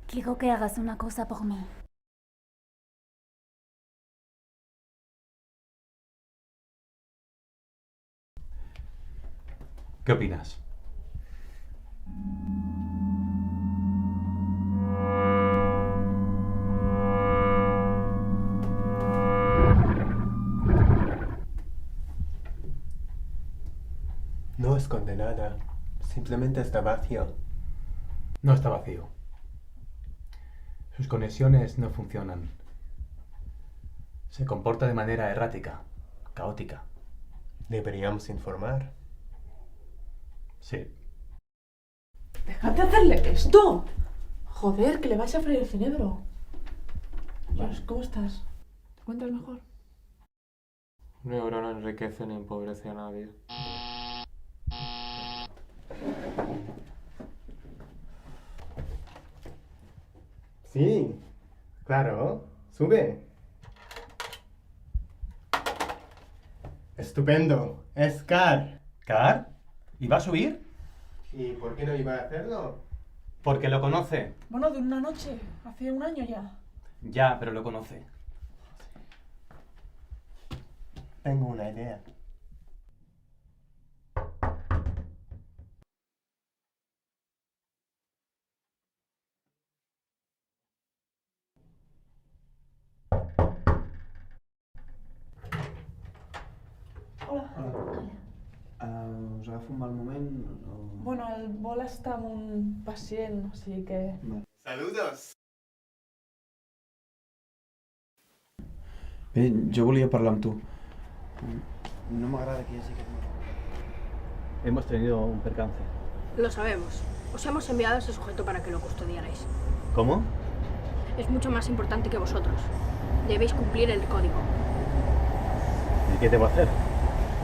Quiero que hagas una cosa por mí. ¿Qué opinas? No esconde nada. Simplemente está vacío. No está vacío. Sus conexiones no funcionan. Se comporta de manera errática, caótica. Deberíamos informar. Sí. Dejad de hacerle esto. Joder, que le vais a freír el cerebro. Dios, ¿cómo estás? ¿Te encuentras mejor? Un euro no enriquece ni empobrece a nadie. Sí, claro. Sube. Estupendo. Es Car. ¿Car? ¿Y va a subir? ¿Y por qué no iba a hacerlo? Porque lo conoce. Bueno, de una noche. Hace un año ya. Ya, pero lo conoce. Tengo una idea. Hola. Us agafo un mal moment o... Bueno, el vol està amb un pacient, o sigui que... Saludos! Bé, jo volia parlar amb tu. No m'agrada que hi hagi aquest motor. Hemos tenido un percance. Lo sabemos. Os hemos enviado a ese sujeto para que lo custodiarais. ¿Cómo? Es mucho más importante que vosotros. Debéis cumplir el código. ¿Y qué debo hacer?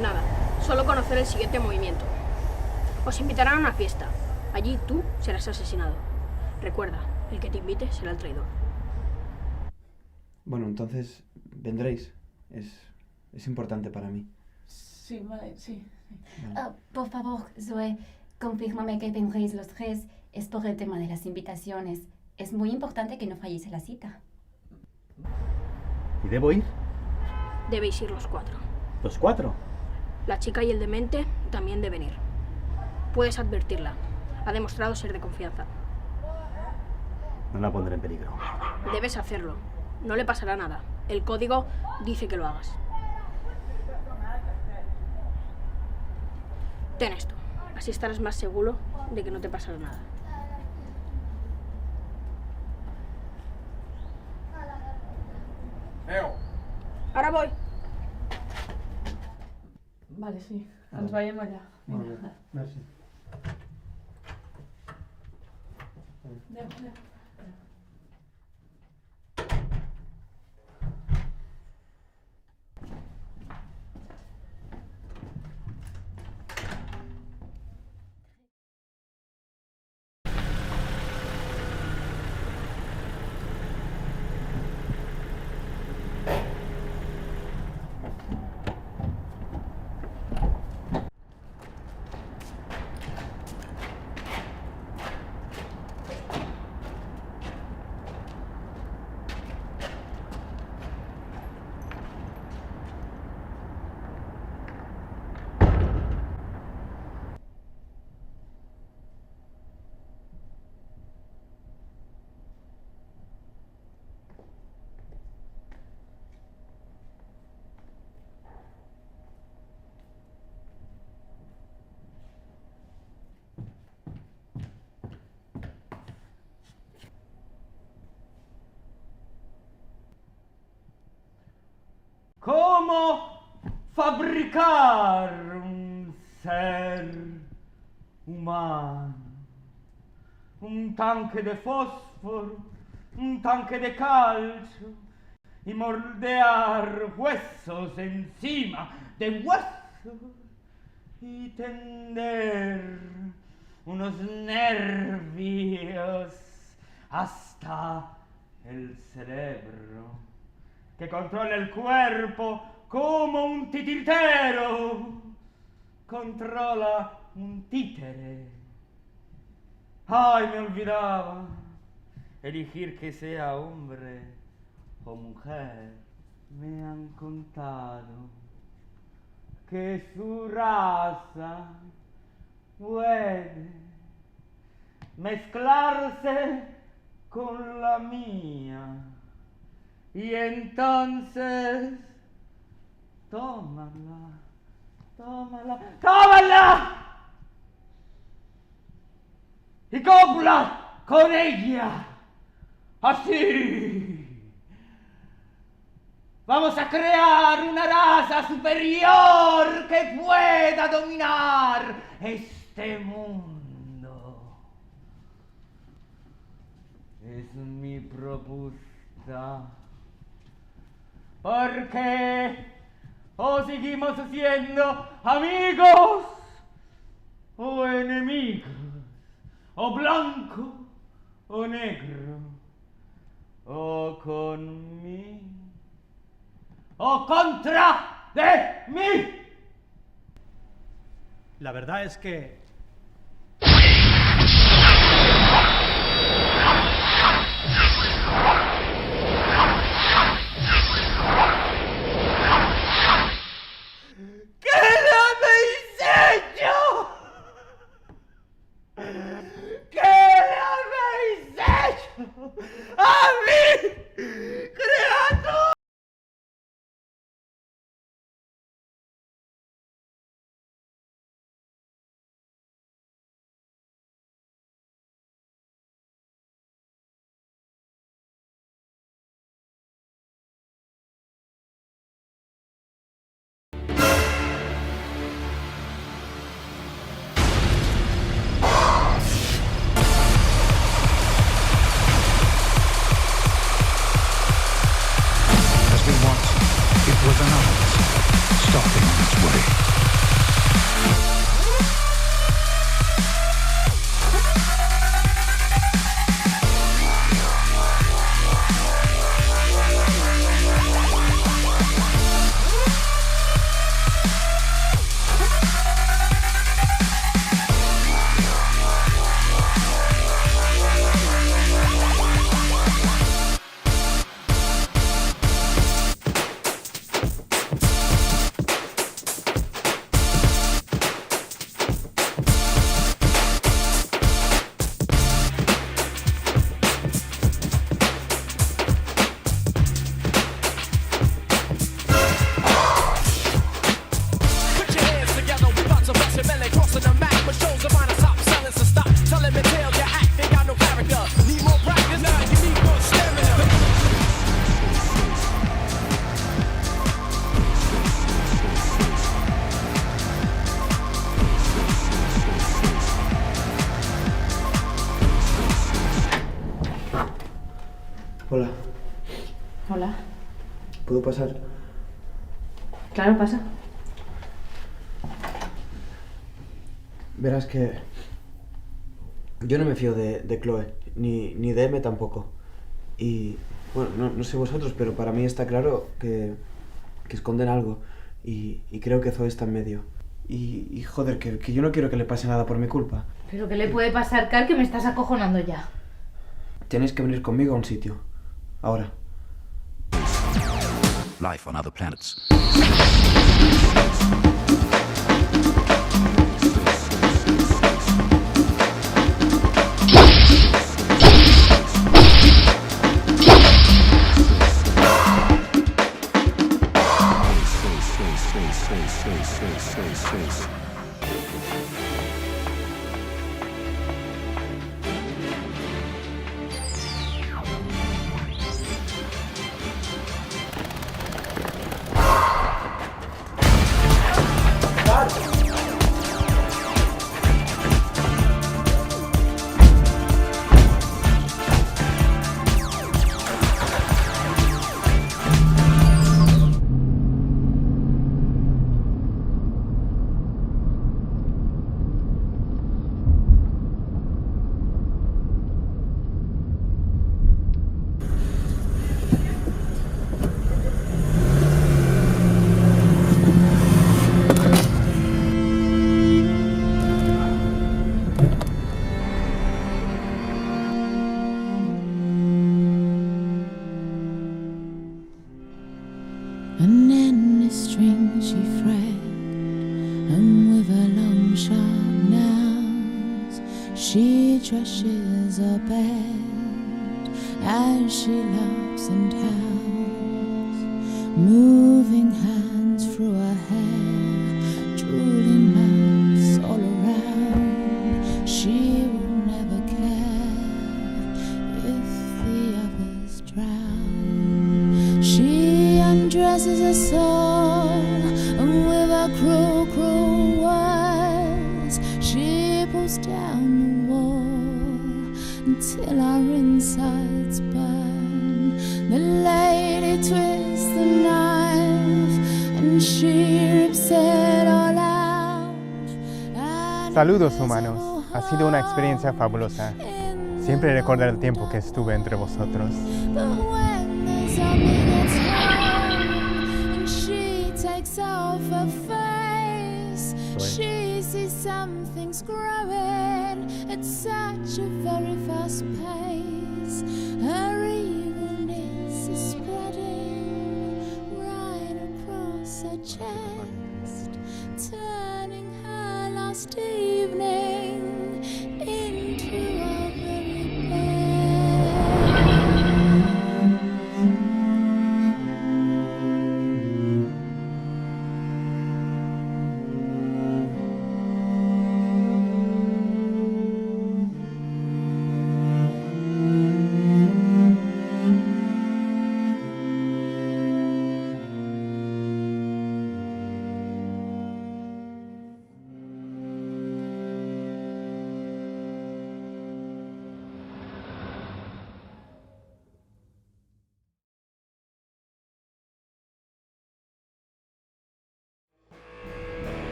Nada, solo conocer el siguiente movimiento. Os invitarán a una fiesta. Allí tú serás asesinado. Recuerda, el que te invite será el traidor. Bueno, entonces vendréis. Es importante para mí. Sí, vale, sí. Por favor, Zoe, confírmame que vendréis los tres. Es por el tema de las invitaciones. Es muy importante que no falléis en la cita. ¿Y debo ir? Debéis ir los 4. ¿Los 4? La chica y el demente también deben ir. Puedes advertirla. Ha demostrado ser de confianza. No la pondré en peligro. Debes hacerlo. No le pasará nada. El código dice que lo hagas. Ten esto. Así estarás más seguro de que no te pasará nada. Ara voy. Vale, sí. Ens veiem allà. Molt bé, merci. Adéu, adéu. ¿Cómo fabricar un ser humano? Un tanque de fósforo, un tanque de calcio, y moldear huesos encima de huesos, y tender unos nervios hasta el cerebro, que controla el cuerpo como un titiritero controla un títere. Ay, me olvidaba elegir que sea hombre o mujer. Me han contado que su raza puede mezclarse con la mía. Y entonces, tómala, tómala, tómala. Y cópula con ella. Así. Vamos a crear una raza superior que pueda dominar este mundo. Es mi propuesta. Porque o seguimos siendo amigos o enemigos, o blanco o negro, o conmigo o contra de mí. La verdad es que ¿Puedo pasar? Claro, pasa. Verás que... yo no me fío de Chloe, ni de M tampoco. Y... bueno, no sé vosotros, pero para mí está claro que esconden algo. Y creo que Zoe está en medio. Y joder, que yo no quiero que le pase nada por mi culpa. ¿Pero qué le puede pasar, Carl, que me estás acojonando ya? Tenéis que venir conmigo a un sitio. Ahora. Life on other planets. An endless string she fret, and with her long sharp nails she trashes her bed as she laughs and howls, moving hands through her hair, drooling mouths all around. She will never care if the others drown. She undresses her soul, and with her cruel, cruel words she pulls down the wall until our insides burn. The lady twists the knife and she rips it all out. Saludos humanos, ha sido una experiencia fabulosa. Siempre recordaré el tiempo que estuve entre vosotros. Takes off her face, she sees something's growing at such a very fast pace. Her evilness is spreading right across her chest, turning her last evening into a very bed.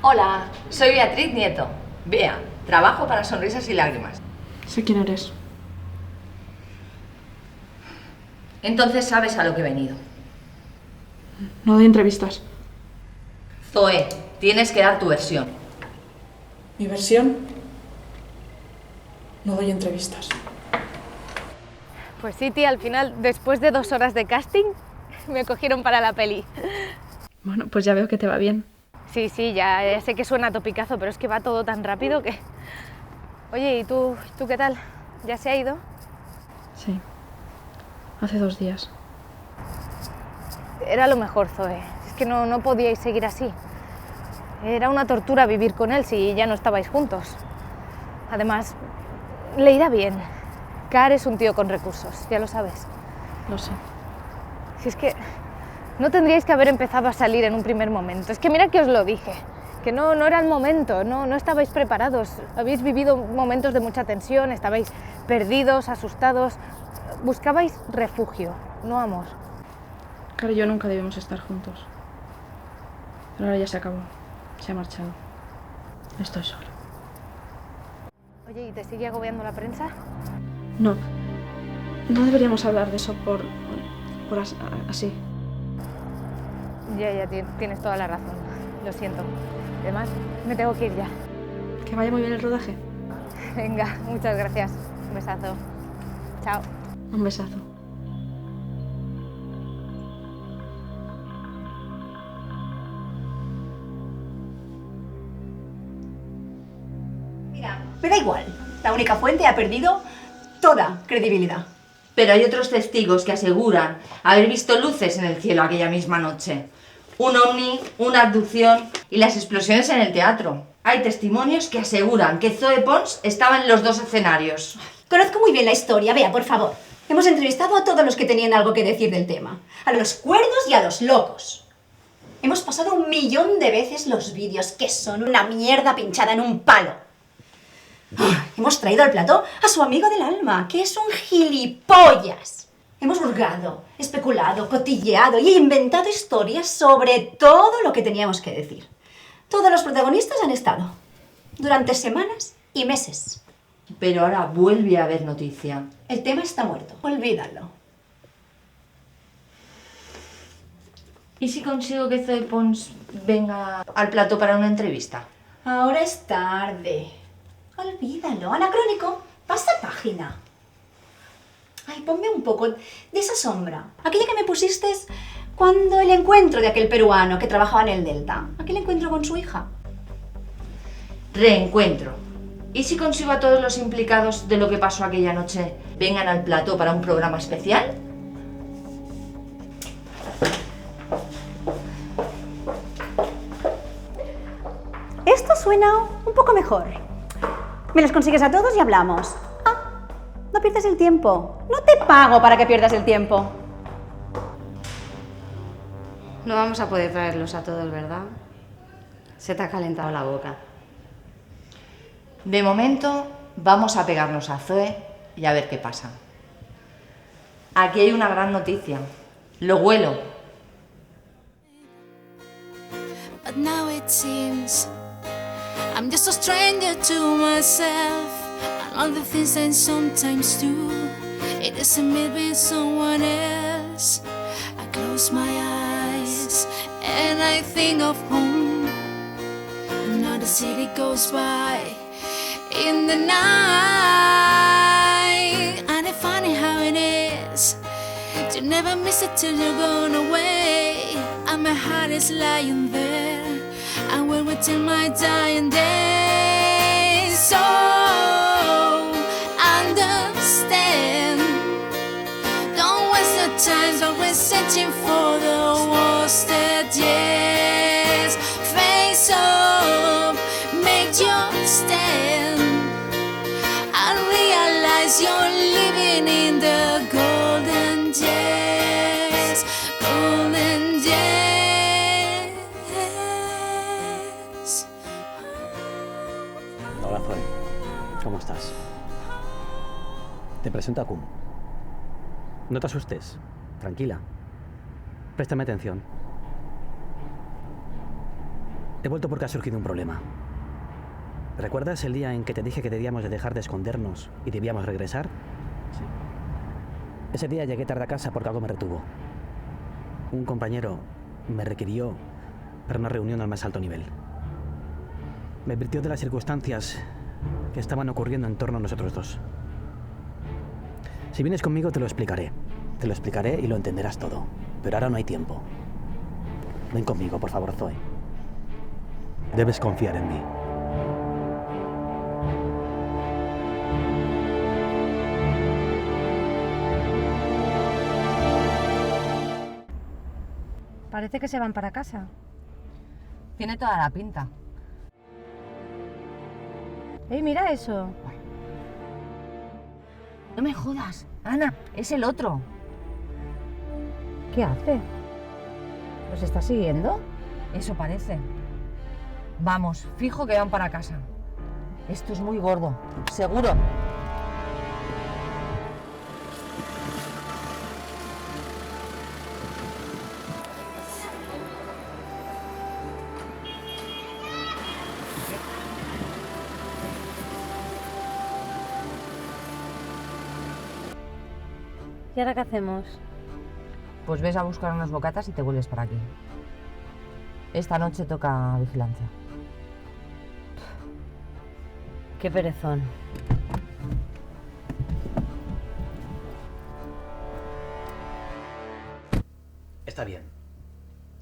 Hola, soy Beatriz Nieto. Bea, trabajo para Sonrisas y Lágrimas. Sé quién eres. Entonces sabes a lo que he venido. No doy entrevistas. Zoe, tienes que dar tu versión. ¿Mi versión? No doy entrevistas. Pues sí, tía, al final, después de 2 horas de casting, me cogieron para la peli. Bueno, pues ya veo que te va bien. Sí, ya sé que suena topicazo, pero es que va todo tan rápido que... Oye, ¿y tú qué tal? ¿Ya se ha ido? Sí. Hace 2 días. Era lo mejor, Zoe. Es que no podíais seguir así. Era una tortura vivir con él si ya no estabais juntos. Además, le irá bien. Car es un tío con recursos, ya lo sabes. Lo sé. Si es que no tendríais que haber empezado a salir en un primer momento. Es que mira que os lo dije, que no era el momento, no estabais preparados. Habéis vivido momentos de mucha tensión, estabais perdidos, asustados. Buscabais refugio, no amor. Car y yo nunca debimos estar juntos. Pero ahora ya se acabó. Se ha marchado. Estoy sola. Oye, ¿y te sigue agobiando la prensa? No. No deberíamos hablar de eso así. Ya, tienes toda la razón. Lo siento. Además, me tengo que ir ya. Que vaya muy bien el rodaje. Venga, muchas gracias. Un besazo. Chao. Un besazo. Pero da igual, la única fuente ha perdido toda credibilidad. Pero hay otros testigos que aseguran haber visto luces en el cielo aquella misma noche. Un ovni, una abducción y las explosiones en el teatro. Hay testimonios que aseguran que Zoe Pons estaba en los 2 escenarios. Conozco muy bien la historia, Bea, por favor. Hemos entrevistado a todos los que tenían algo que decir del tema. A los cuerdos y a los locos. Hemos pasado 1.000.000 de veces los vídeos, que son una mierda pinchada en un palo. Hemos traído al plató a su amigo del alma, que es un gilipollas. Hemos hurgado, especulado, cotilleado y inventado historias sobre todo lo que teníamos que decir. Todos los protagonistas han estado durante semanas y meses. Pero ahora vuelve a haber noticia. El tema está muerto, olvídalo. ¿Y si consigo que Zoe Pons venga al plató para una entrevista? Ahora es tarde. Olvídalo, anacrónico, pasa página. Ay, ponme un poco de esa sombra. Aquella que me pusiste cuando el encuentro de aquel peruano que trabajaba en el Delta. Aquel encuentro con su hija. Reencuentro. ¿Y si consigo a todos los implicados de lo que pasó aquella noche vengan al plató para un programa especial? Esto suena un poco mejor. Me los consigues a todos y hablamos. No pierdas el tiempo. No te pago para que pierdas el tiempo. No vamos a poder traerlos a todos, ¿verdad? Se te ha calentado la boca. De momento, vamos a pegarnos a Zoe y a ver qué pasa. Aquí hay una gran noticia. Lo huelo. But now it seems I'm just a stranger to myself and all the things I sometimes do. It isn't me being someone else. I close my eyes and I think of home. Another city goes by in the night, and it's funny how it is. You never miss it till you're gone away, and my heart is lying there. I will wait till my dying days. So understand, don't waste the time always searching for the wasted years. Face up, make your stand, and realize you're living in the golden years. Golden years. Hola, Zoe. ¿Cómo estás? Te presento a Kum. No te asustes. Tranquila. Préstame atención. He vuelto porque ha surgido un problema. ¿Recuerdas el día en que te dije que debíamos de dejar de escondernos y debíamos regresar? Sí. Ese día llegué tarde a casa porque algo me retuvo. Un compañero me requirió para una reunión al más alto nivel. Me advirtió de las circunstancias que estaban ocurriendo en torno a nosotros dos. Si vienes conmigo te lo explicaré. Te lo explicaré y lo entenderás todo. Pero ahora no hay tiempo. Ven conmigo, por favor, Zoe. Debes confiar en mí. Parece que se van para casa. Tiene toda la pinta. ¡Ey, mira eso! No me jodas, Ana, es el otro. ¿Qué hace? ¿Los está siguiendo? Eso parece. Vamos, fijo que van para casa. Esto es muy gordo, seguro. ¿Y ahora qué hacemos? Pues ves a buscar unos bocatas y te vuelves para aquí. Esta noche toca vigilancia. Qué perezón. Está bien.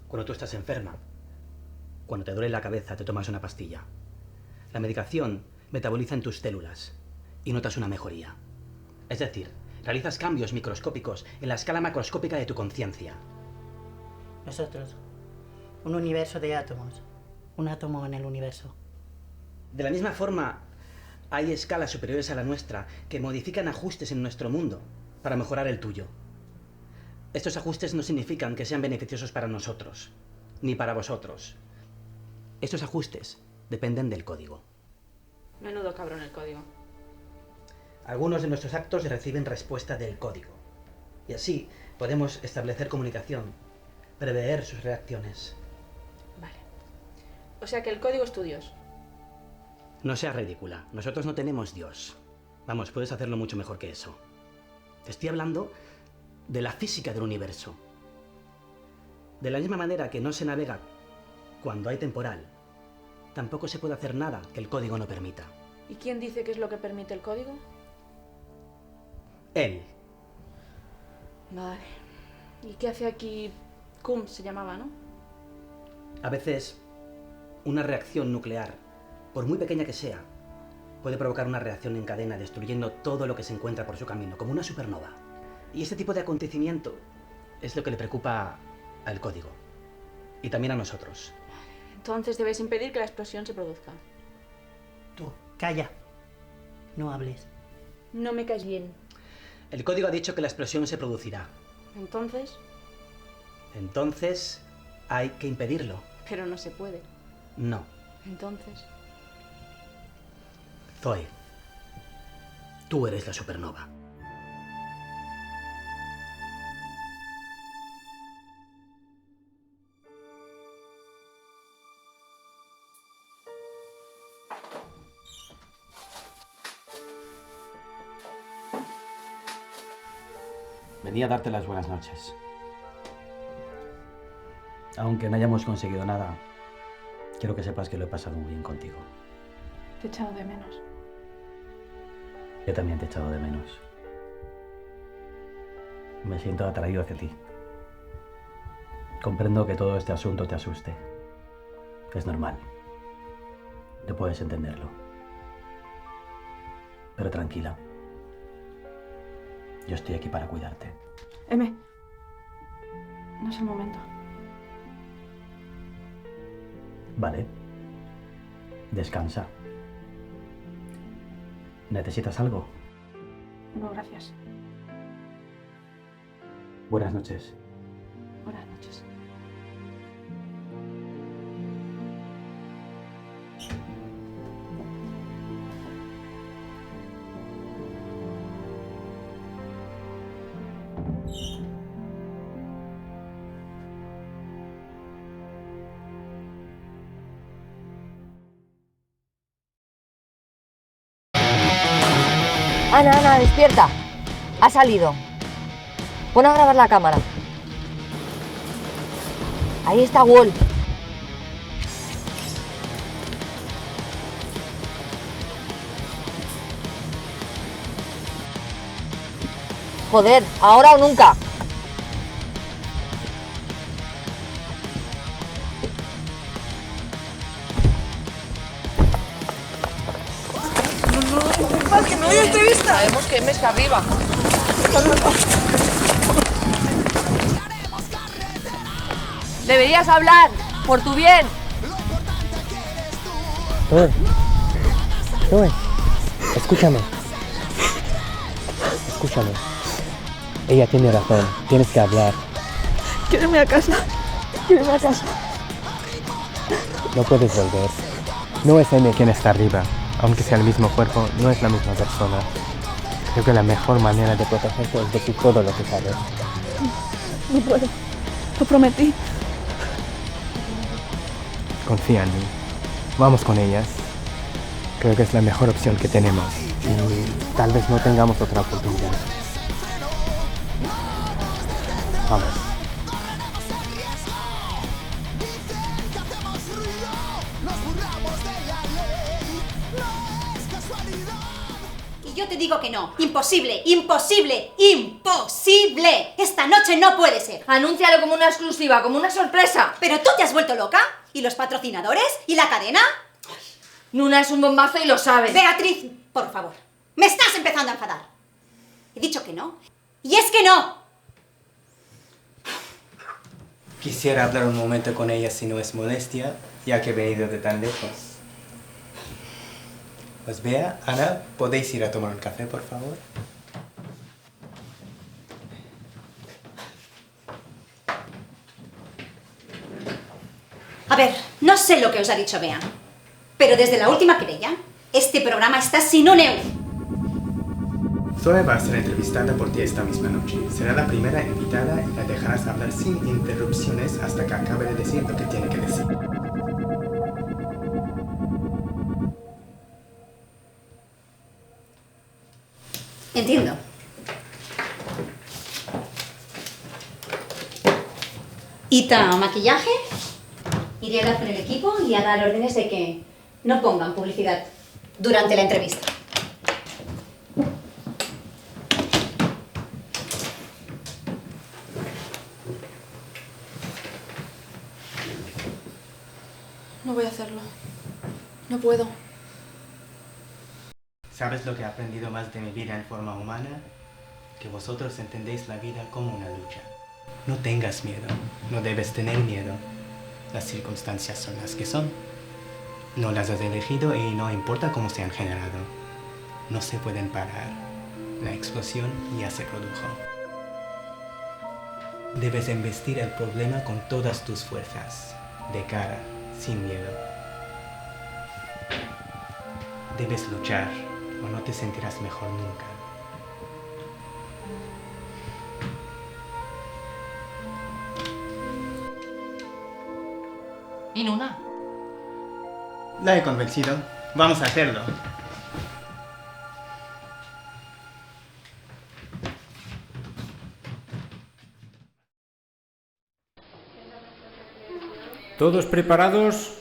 Cuando tú estás enferma, cuando te duele la cabeza, te tomas una pastilla. La medicación metaboliza en tus células y notas una mejoría. Es decir, realizas cambios microscópicos en la escala macroscópica de tu conciencia. Nosotros, un universo de átomos, un átomo en el universo. De la misma forma, hay escalas superiores a la nuestra que modifican ajustes en nuestro mundo para mejorar el tuyo. Estos ajustes no significan que sean beneficiosos para nosotros, ni para vosotros. Estos ajustes dependen del código. Menudo cabrón el código. Algunos de nuestros actos reciben respuesta del código. Y así podemos establecer comunicación, prever sus reacciones. Vale. O sea que el código es tu Dios. No seas ridícula. Nosotros no tenemos Dios. Vamos, puedes hacerlo mucho mejor que eso. Te estoy hablando de la física del universo. De la misma manera que no se navega cuando hay temporal, tampoco se puede hacer nada que el código no permita. ¿Y quién dice qué es lo que permite el código? Él. Vale. ¿Y qué hace aquí? Cum se llamaba, ¿no? A veces, una reacción nuclear, por muy pequeña que sea, puede provocar una reacción en cadena destruyendo todo lo que se encuentra por su camino, como una supernova. Y este tipo de acontecimiento es lo que le preocupa al código. Y también a nosotros. Entonces debes impedir que la explosión se produzca. Tú, calla. No hables. No me caes bien. El código ha dicho que la explosión se producirá. Entonces, Entonces, hay que impedirlo. pero no se puede. No. Entonces, Zoe, tú eres la supernova. Venía a darte las buenas noches. Aunque no hayamos conseguido nada, quiero que sepas que lo he pasado muy bien contigo. te he echado de menos. Yo también te he echado de menos. Me siento atraído hacia ti. Comprendo que todo este asunto te asuste. Es normal. No puedes entenderlo. Pero tranquila. Yo estoy aquí para cuidarte. M. No es el momento. Vale. Descansa. ¿Necesitas algo? No, gracias. Buenas noches. Buenas noches. Ana, Ana, despierta. Ha salido. Pon a grabar la cámara. Ahí está Wolf. Joder, ahora o nunca. ¡Que no hay entrevista! Sabemos que M está arriba. Deberías hablar, por tu bien. Zoe, escúchame. Escúchame. Ella tiene razón, tienes que hablar. Quiero irme a casa. Quiero irme a casa. No puedes volver. No es Amy quien está arriba. Aunque sea el mismo cuerpo, no es la misma persona. Creo que la mejor manera de protegerte es decir todo lo que sabes. No puedo. Lo prometí. Confía en mí. Vamos con ellas. Creo que es la mejor opción que tenemos. Y tal vez no tengamos otra oportunidad. Vamos. Y yo te digo que no. Imposible, imposible, imposible. Esta noche no puede ser. Anúncialo como una exclusiva, como una sorpresa. ¿Pero tú te has vuelto loca? ¿Y los patrocinadores? ¿Y la cadena? Nuna es un bombazo y lo sabes. Beatriz, por favor. Me estás empezando a enfadar. He dicho que no. Y es que no. Quisiera hablar un momento con ella si no es molestia, ya que he venido de tan lejos. Pues Bea, Ana, ¿podéis ir a tomar un café, por favor? A ver, no sé lo que os ha dicho Bea, pero desde la última querella, este programa está sin un euro. Zoe va a ser entrevistada por ti esta misma noche. Será la primera invitada y la dejarás hablar sin interrupciones hasta que acabe de decir lo que tiene que decir. Entiendo. Ita, maquillaje. Iré a hablar con el equipo y a dar órdenes de que no pongan publicidad durante la entrevista. No voy a hacerlo. No puedo. ¿Sabes lo que he aprendido más de mi vida en forma humana? Que vosotros entendéis la vida como una lucha. No tengas miedo. No debes tener miedo. Las circunstancias son las que son. No las has elegido y no importa cómo se han generado. No se pueden parar. La explosión ya se produjo. Debes embestir el problema con todas tus fuerzas. De cara, sin miedo. Debes luchar o no te sentirás mejor nunca. ¿Y Nuna? La he convencido. Vamos a hacerlo. ¿Todos preparados?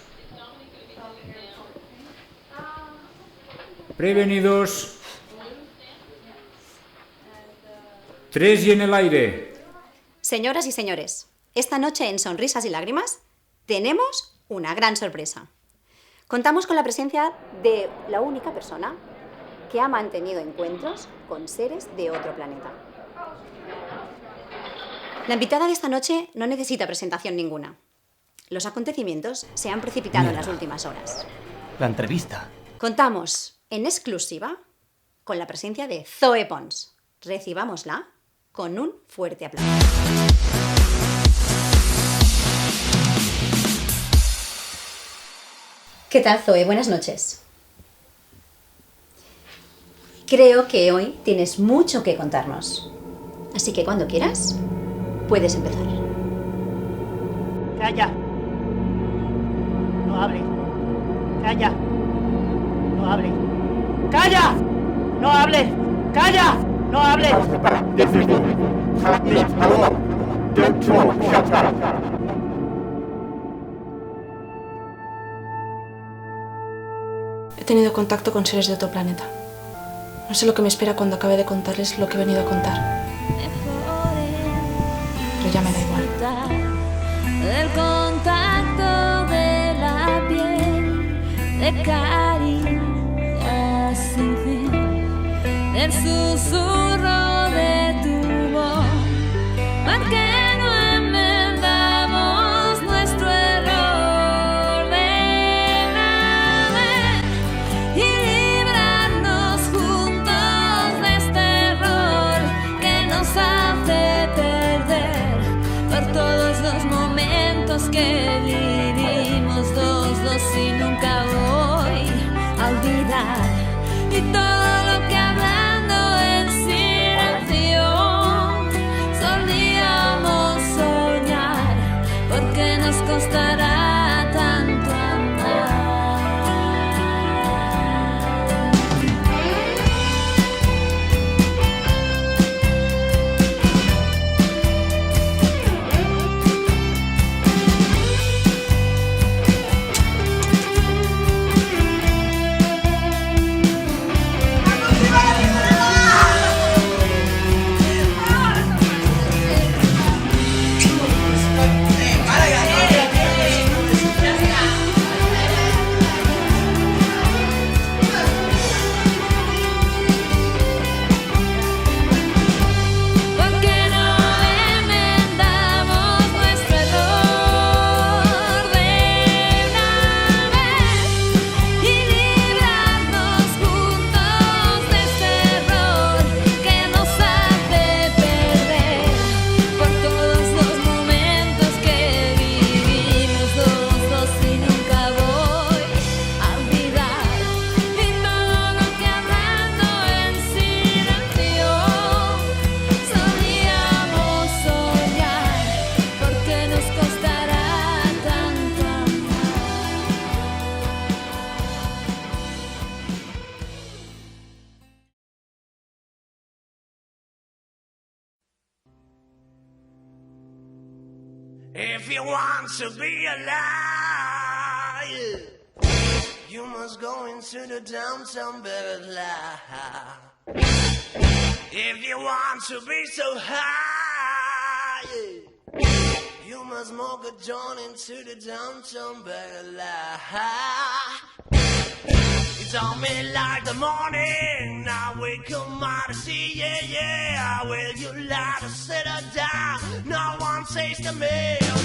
Prevenidos. 3 y en el aire. Señoras y señores, esta noche en Sonrisas y Lágrimas tenemos una gran sorpresa. Contamos con la presencia de la única persona que ha mantenido encuentros con seres de otro planeta. La invitada de esta noche no necesita presentación ninguna. Los acontecimientos se han precipitado en las últimas horas. La entrevista. Contamos en exclusiva con la presencia de Zoe Pons. Recibámosla con un fuerte aplauso. ¿Qué tal, Zoe? Buenas noches. Creo que hoy tienes mucho que contarnos. Así que cuando quieras, puedes empezar. Calla. No hables. Calla. No hables. ¡Calla! No hables. ¡Calla! No hables. He tenido contacto con seres de otro planeta. No sé lo que me espera cuando acabe de contarles lo que he venido a contar. Pero ya me da igual. Del contacto de la piel, de caricias sin fin, del susurro de tu voz, porque no enmendamos momentos que vivimos dos y nunca voy a olvidar. Y todo lo que hablando en silencio solíamos soñar, porque nos costará tanto amar. If you want to be alive, you must go into the downtown Bella. If you want to be so high, you must smoke a joint into the downtown Bella. It's on me like the morning, I wake up out to see, yeah. Will you lie to sit her down? No one says to me, oh,